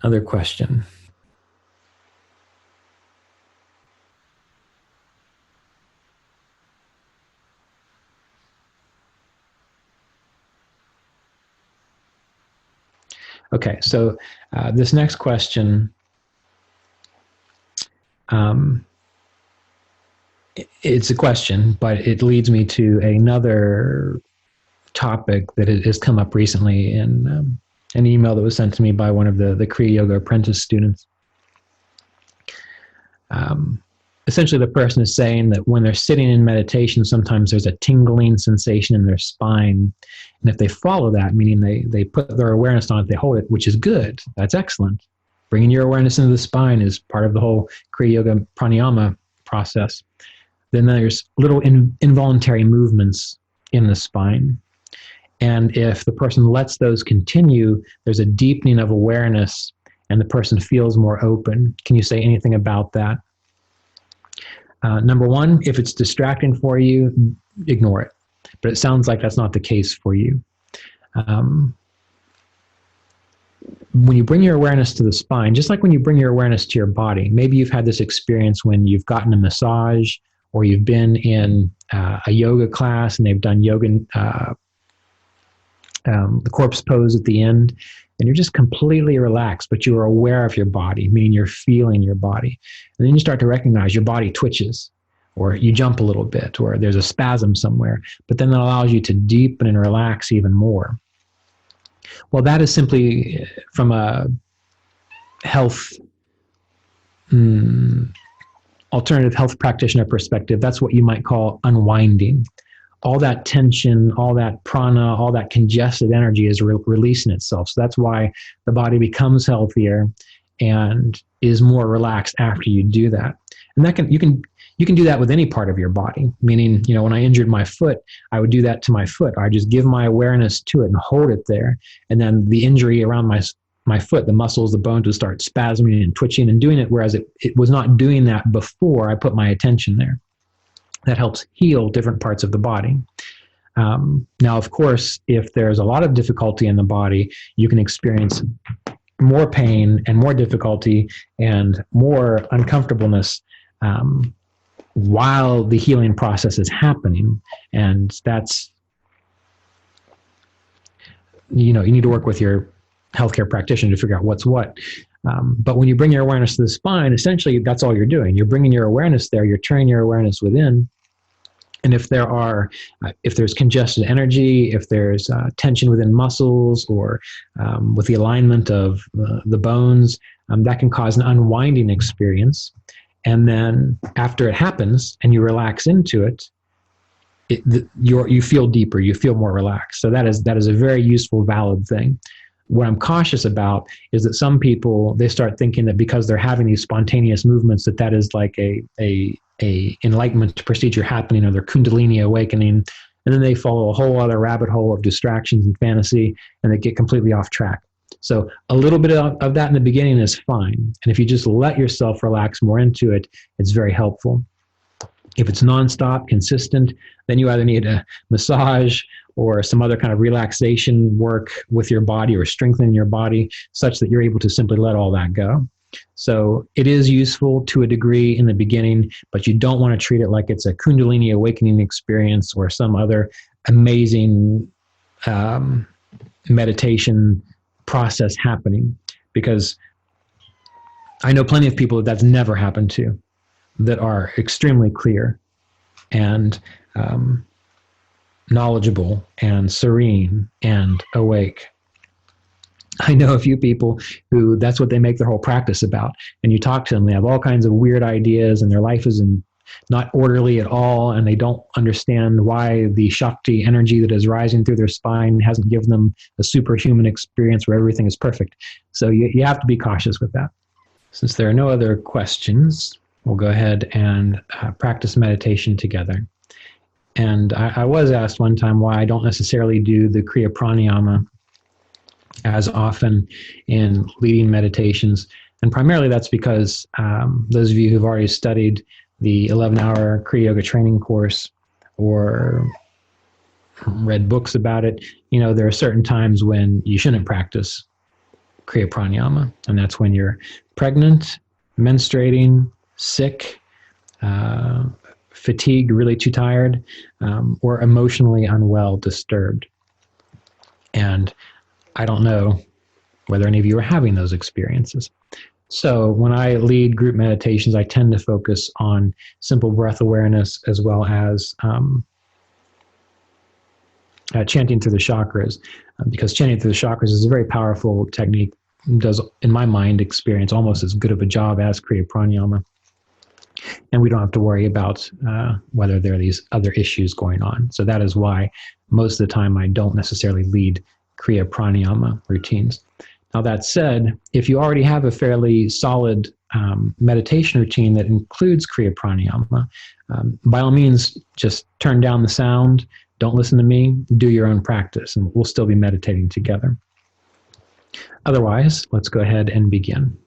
Other question. Okay, so this next question, it's a question, but it leads me to another topic that has come up recently in an email that was sent to me by one of the Kriya Yoga apprentice students. Essentially, the person is saying that when they're sitting in meditation, sometimes there's a tingling sensation in their spine. And if they follow that, meaning they put their awareness on it, they hold it, which is good. That's excellent. Bringing your awareness into the spine is part of the whole Kriya Yoga pranayama process. Then there's little involuntary movements in the spine. And if the person lets those continue, there's a deepening of awareness and the person feels more open. Can you say anything about that? Number one, if it's distracting for you, ignore it. But it sounds like that's not the case for you. When you bring your awareness to the spine, just like when you bring your awareness to your body, maybe you've had this experience when you've gotten a massage or you've been in a yoga class and they've done yoga, the corpse pose at the end, and you're just completely relaxed, but you're aware of your body, meaning you're feeling your body. And then you start to recognize your body twitches, or you jump a little bit, or there's a spasm somewhere, but then that allows you to deepen and relax even more. Well, that is simply from a health, alternative health practitioner perspective, that's what you might call unwinding. All that tension, all that prana, all that congested energy is releasing itself. So that's why the body becomes healthier and is more relaxed after you do that. And you can do that with any part of your body. Meaning, when I injured my foot, I would do that to my foot. I just give my awareness to it and hold it there. And then the injury around my foot, the muscles, the bones would start spasming and twitching and doing it, whereas it was not doing that before I put my attention there. That helps heal different parts of the body. Now, of course, if there's a lot of difficulty in the body, you can experience more pain and more difficulty and more uncomfortableness while the healing process is happening. And that's, you need to work with your healthcare practitioner to figure out what's what. But when you bring your awareness to the spine, essentially that's all you're doing. You're bringing your awareness there, you're turning your awareness within. And if there's congested energy, if there's tension within muscles or with the alignment of the bones, that can cause an unwinding experience. And then after it happens and you relax into it, you feel deeper, you feel more relaxed. So that is a very useful, valid thing. What I'm cautious about is that some people, they start thinking that because they're having these spontaneous movements, that is like a enlightenment procedure happening, or their kundalini awakening, and then they follow a whole other rabbit hole of distractions and fantasy, and they get completely off track. So a little bit of that in the beginning is fine, and if you just let yourself relax more into it, it's very helpful. If it's nonstop, consistent, then you either need a massage or some other kind of relaxation work with your body, or strengthening your body such that you're able to simply let all that go. So it is useful to a degree in the beginning, but you don't want to treat it like it's a Kundalini awakening experience or some other amazing meditation process happening, because I know plenty of people that that's never happened to, that are extremely clear and knowledgeable and serene and awake. I know a few people who that's what they make their whole practice about. And you talk to them, they have all kinds of weird ideas, and their life is not orderly at all, and they don't understand why the Shakti energy that is rising through their spine hasn't given them a superhuman experience where everything is perfect. So you have to be cautious with that. Since there are no other questions, we'll go ahead and practice meditation together. And I was asked one time why I don't necessarily do the Kriya Pranayama as often in leading meditations. And primarily that's because those of you who've already studied the 11-hour Kriya Yoga training course or read books about it, there are certain times when you shouldn't practice Kriya Pranayama. And that's when you're pregnant, menstruating, sick, fatigued, really too tired, or emotionally unwell, disturbed. And I don't know whether any of you are having those experiences. So when I lead group meditations, I tend to focus on simple breath awareness, as well as chanting through the chakras, because chanting through the chakras is a very powerful technique. It does, in my mind, experience almost as good of a job as Kriya Pranayama. And we don't have to worry about whether there are these other issues going on. So that is why most of the time I don't necessarily lead Kriya Pranayama routines. Now that said, if you already have a fairly solid meditation routine that includes Kriya Pranayama, by all means, just turn down the sound, don't listen to me, do your own practice, and we'll still be meditating together. Otherwise, let's go ahead and begin.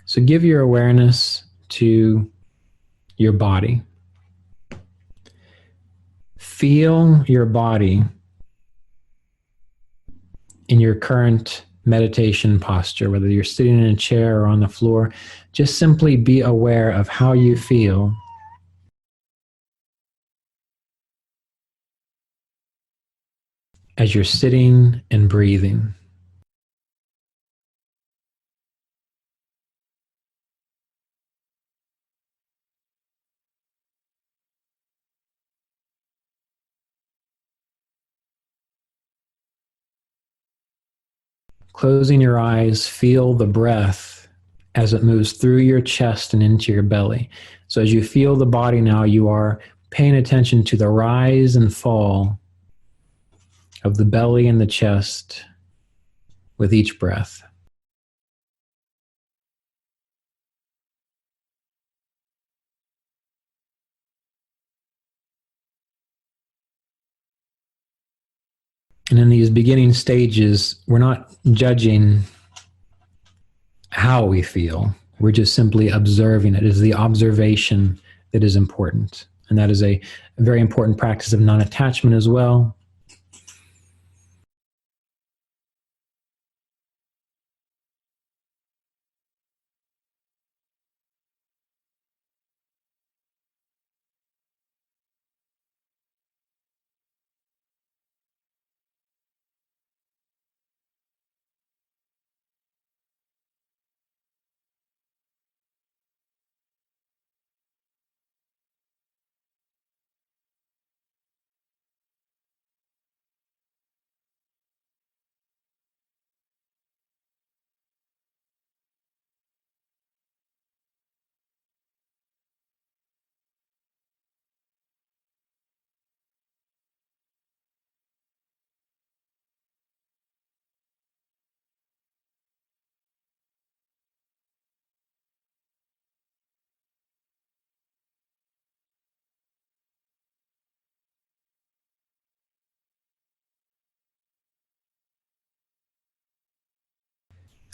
So give your awareness to your body. Feel your body in your current meditation posture, whether you're sitting in a chair or on the floor. Just simply be aware of how you feel as you're sitting and breathing. Closing your eyes, feel the breath as it moves through your chest and into your belly. So as you feel the body now, you are paying attention to the rise and fall of the belly and the chest with each breath. And in these beginning stages, we're not judging how we feel. We're just simply observing it. It is the observation that is important. And that is a very important practice of non-attachment as well.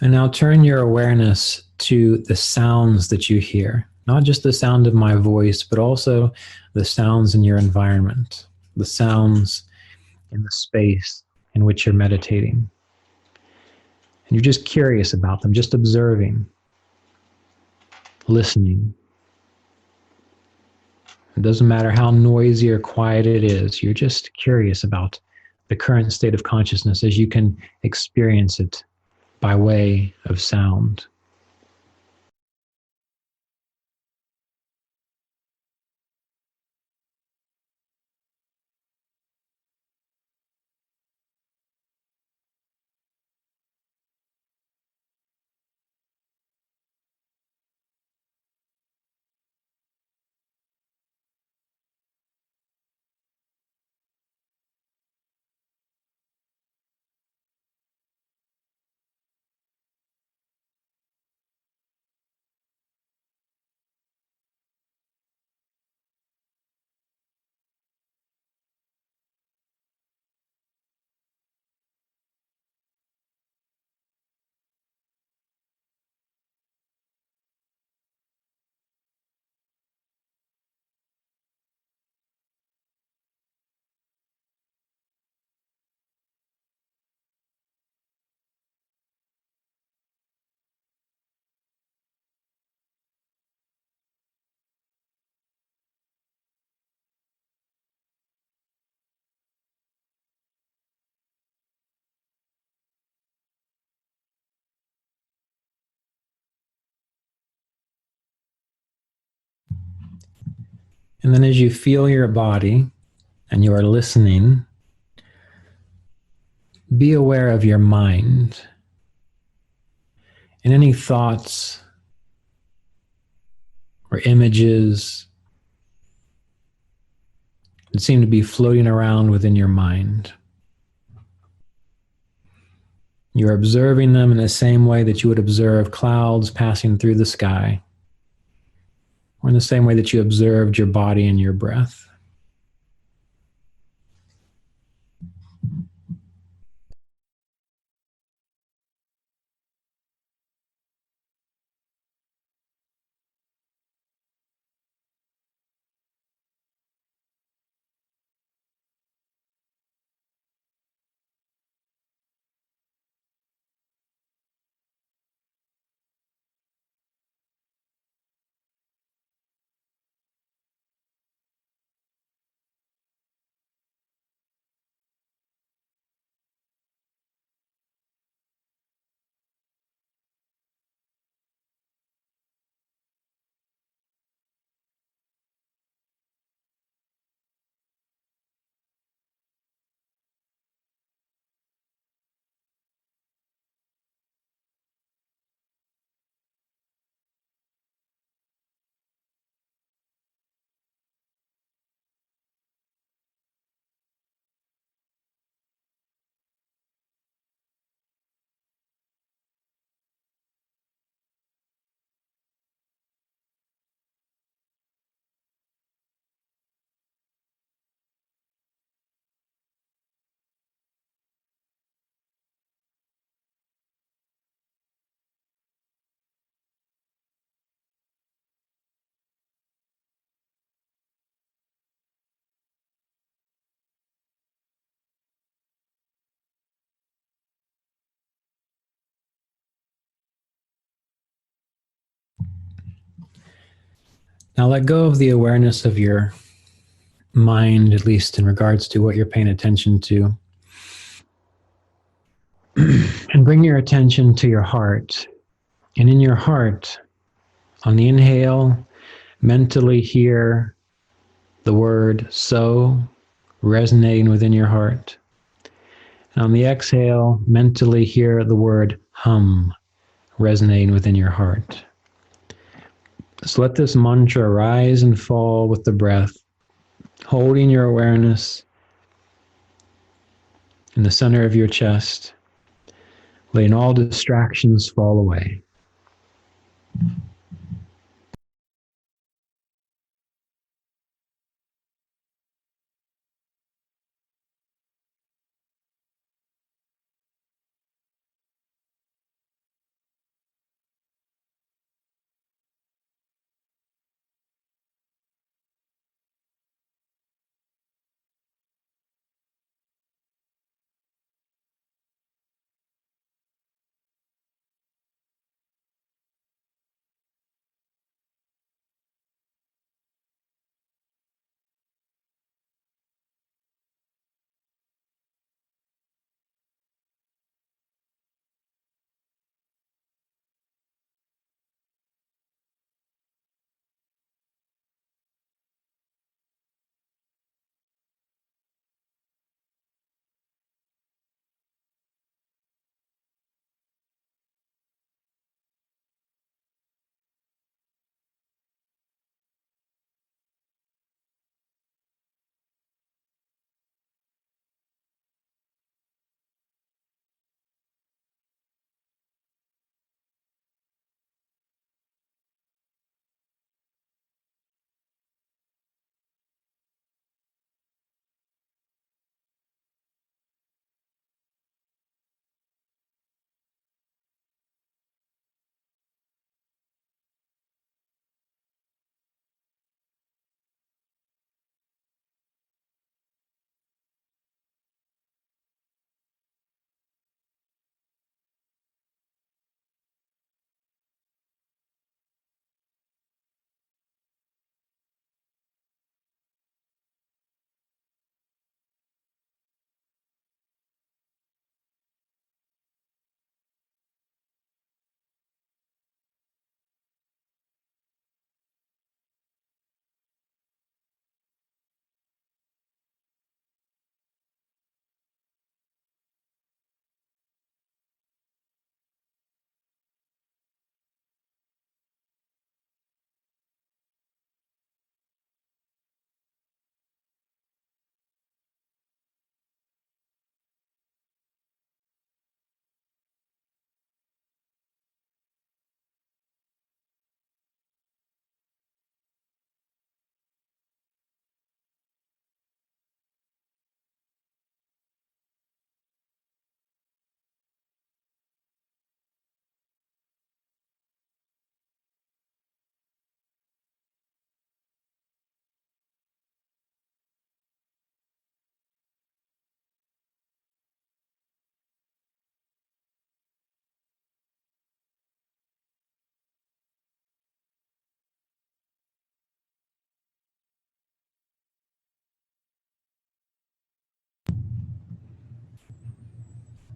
And now turn your awareness to the sounds that you hear, not just the sound of my voice, but also the sounds in your environment, the sounds in the space in which you're meditating. And you're just curious about them, just observing, listening. It doesn't matter how noisy or quiet it is, you're just curious about the current state of consciousness as you can experience it by way of sound. And then as you feel your body and you are listening, be aware of your mind and any thoughts or images that seem to be floating around within your mind. You're observing them in the same way that you would observe clouds passing through the sky, or in the same way that you observed your body and your breath. Now let go of the awareness of your mind, at least in regards to what you're paying attention to, and bring your attention to your heart. And in your heart, on the inhale, mentally hear the word so resonating within your heart. And on the exhale, mentally hear the word hum resonating within your heart. So let this mantra rise and fall with the breath, holding your awareness in the center of your chest, letting all distractions fall away.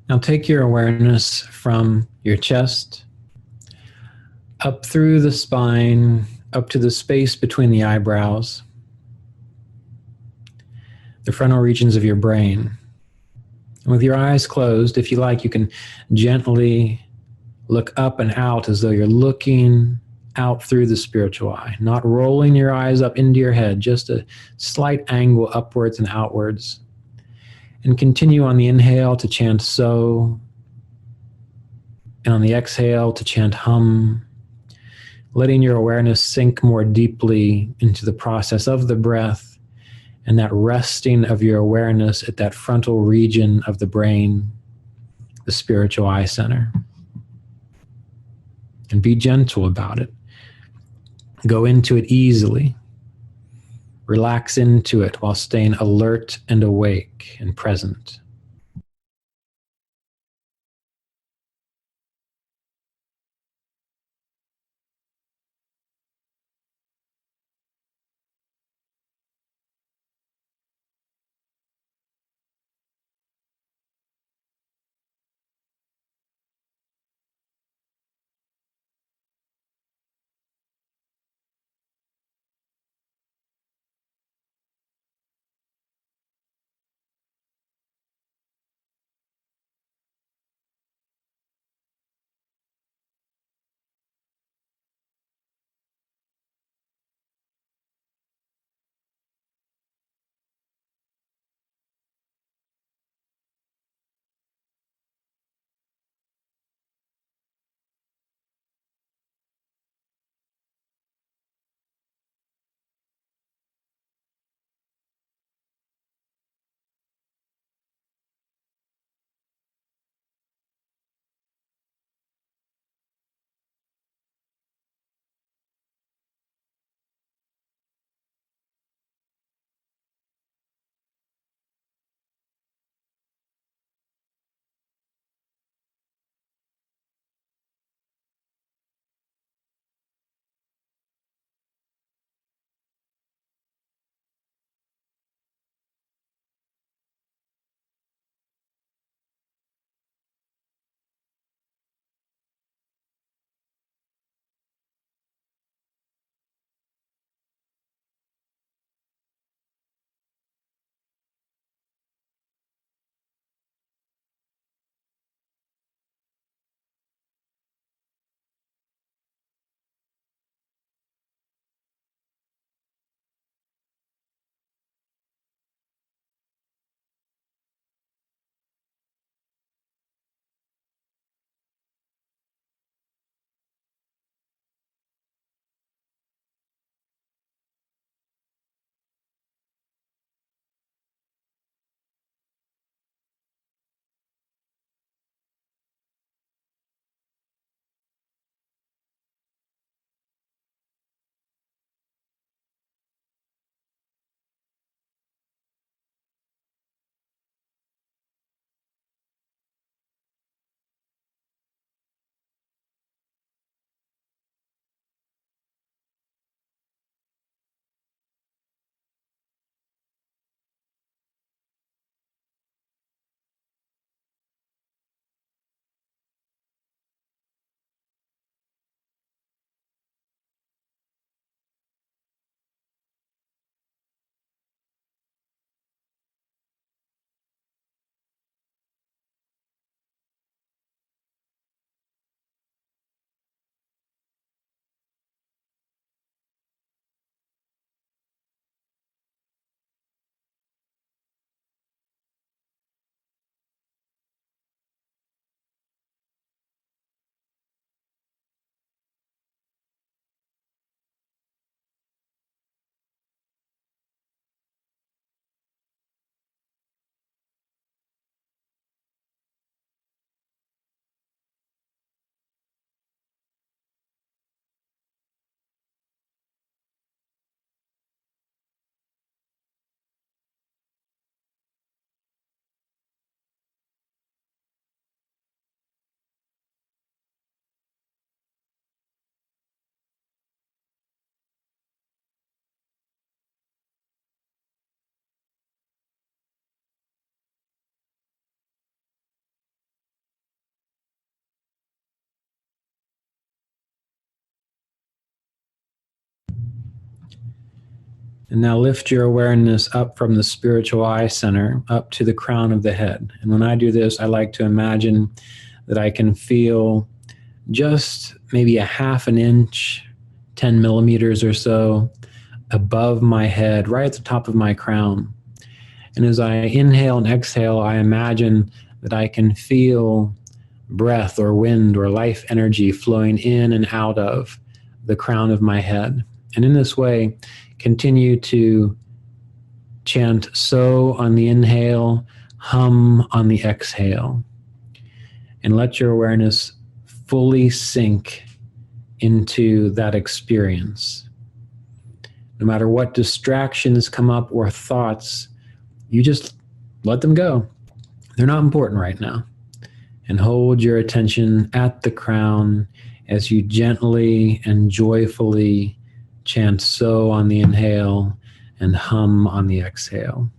Now take your awareness from your chest, up through the spine, up to the space between the eyebrows, the frontal regions of your brain. And with your eyes closed, if you like, you can gently look up and out as though you're looking out through the spiritual eye, not rolling your eyes up into your head, just a slight angle upwards and outwards. And continue on the inhale to chant so, and on the exhale to chant hum, letting your awareness sink more deeply into the process of the breath and that resting of your awareness at that frontal region of the brain, the spiritual eye center. And be gentle about it. Go into it easily. Relax into it while staying alert and awake and present. And now lift your awareness up from the spiritual eye center up to the crown of the head. And when I do this, I like to imagine that I can feel just maybe a half an inch, 10 millimeters or so above my head, right at the top of my crown. And as I inhale and exhale, I imagine that I can feel breath or wind or life energy flowing in and out of the crown of my head. And in this way, continue to chant so on the inhale, hum on the exhale, and let your awareness fully sink into that experience. No matter what distractions come up or thoughts, you just let them go. They're not important right now. And hold your attention at the crown as you gently and joyfully chant so on the inhale and hum on the exhale.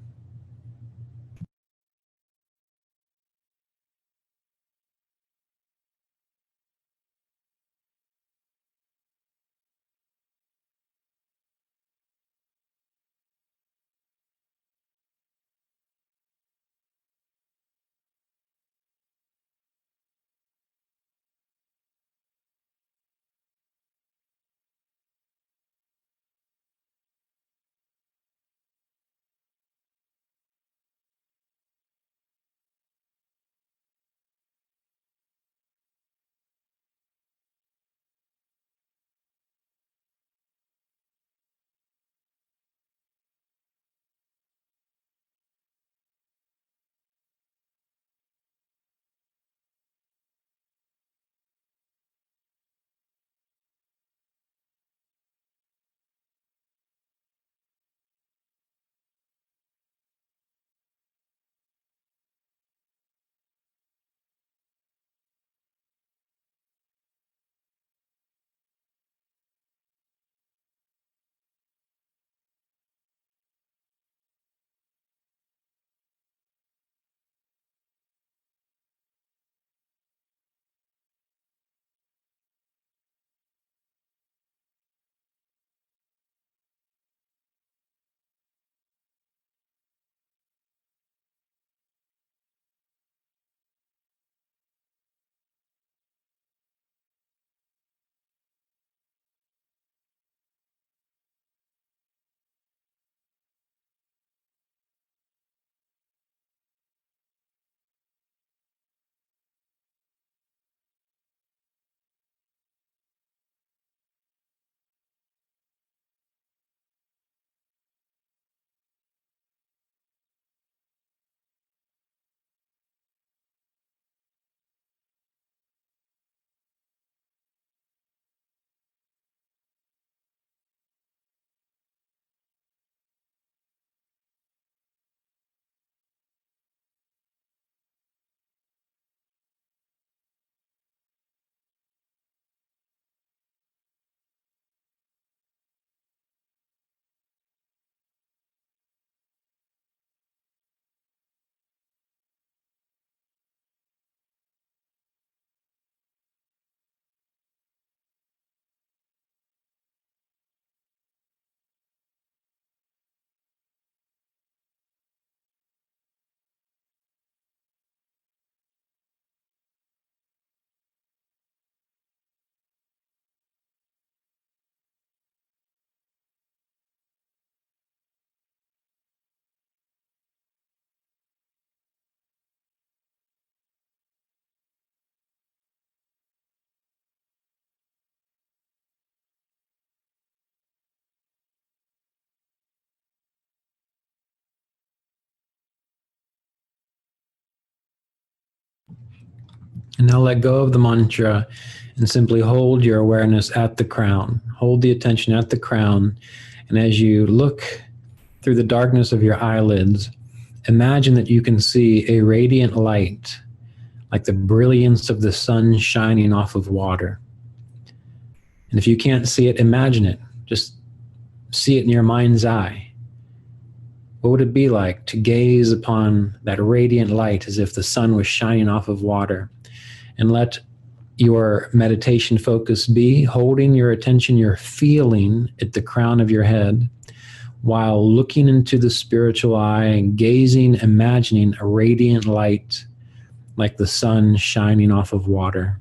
And now let go of the mantra and simply hold your awareness at the crown. Hold the attention at the crown. And as you look through the darkness of your eyelids, imagine that you can see a radiant light, like the brilliance of the sun shining off of water. And if you can't see it, imagine it. Just see it in your mind's eye. What would it be like to gaze upon that radiant light as if the sun was shining off of water? And let your meditation focus be holding your attention, your feeling at the crown of your head, while looking into the spiritual eye and gazing, imagining a radiant light like the sun shining off of water.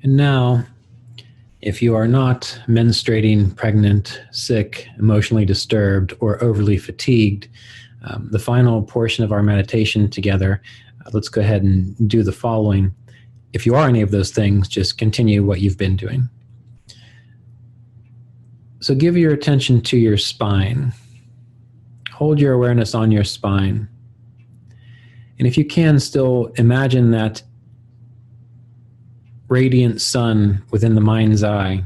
And now, if you are not menstruating, pregnant, sick, emotionally disturbed, or overly fatigued, the final portion of our meditation together, let's go ahead and do the following. If you are any of those things, just continue what you've been doing. So give your attention to your spine. Hold your awareness on your spine. And if you can, still imagine that radiant sun within the mind's eye.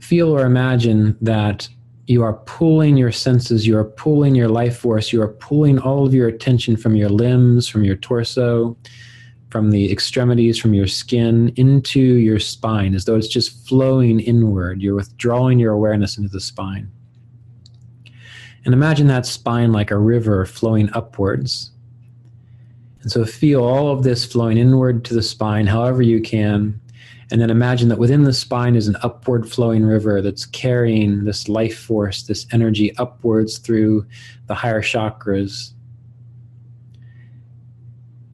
Feel or imagine that you are pulling your senses, you are pulling your life force, you are pulling all of your attention from your limbs, from your torso, from the extremities, from your skin into your spine, as though it's just flowing inward. You're withdrawing your awareness into the spine. And imagine that spine like a river flowing upwards. And so feel all of this flowing inward to the spine, however you can. And then imagine that within the spine is an upward flowing river that's carrying this life force, this energy upwards through the higher chakras.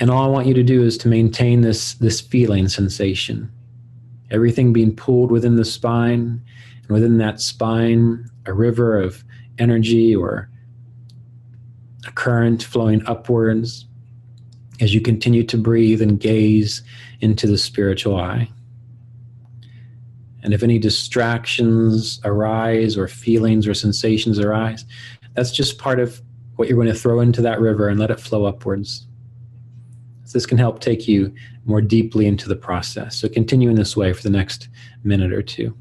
And all I want you to do is to maintain this feeling sensation. Everything being pulled within the spine, and within that spine, a river of energy or a current flowing upwards as you continue to breathe and gaze into the spiritual eye. And if any distractions arise or feelings or sensations arise, that's just part of what you're going to throw into that river and let it flow upwards. So this can help take you more deeply into the process. So continue in this way for the next minute or two.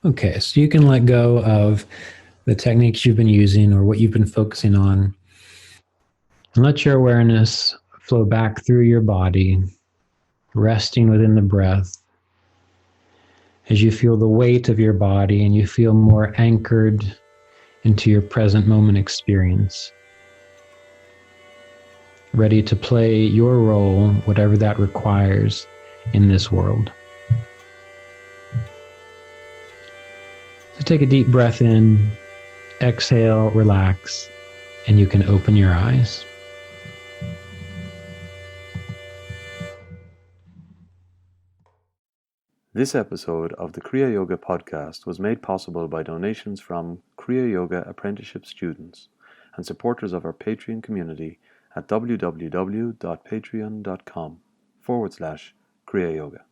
Okay, so you can let go of the techniques you've been using or what you've been focusing on, and let your awareness flow back through your body, resting within the breath as you feel the weight of your body and you feel more anchored into your present moment experience. ready to play your role, whatever that requires in this world. So take a deep breath in, exhale, relax, and you can open your eyes. This episode of the Kriya Yoga podcast was made possible by donations from Kriya Yoga apprenticeship students and supporters of our Patreon community at www.patreon.com/Kriya Yoga.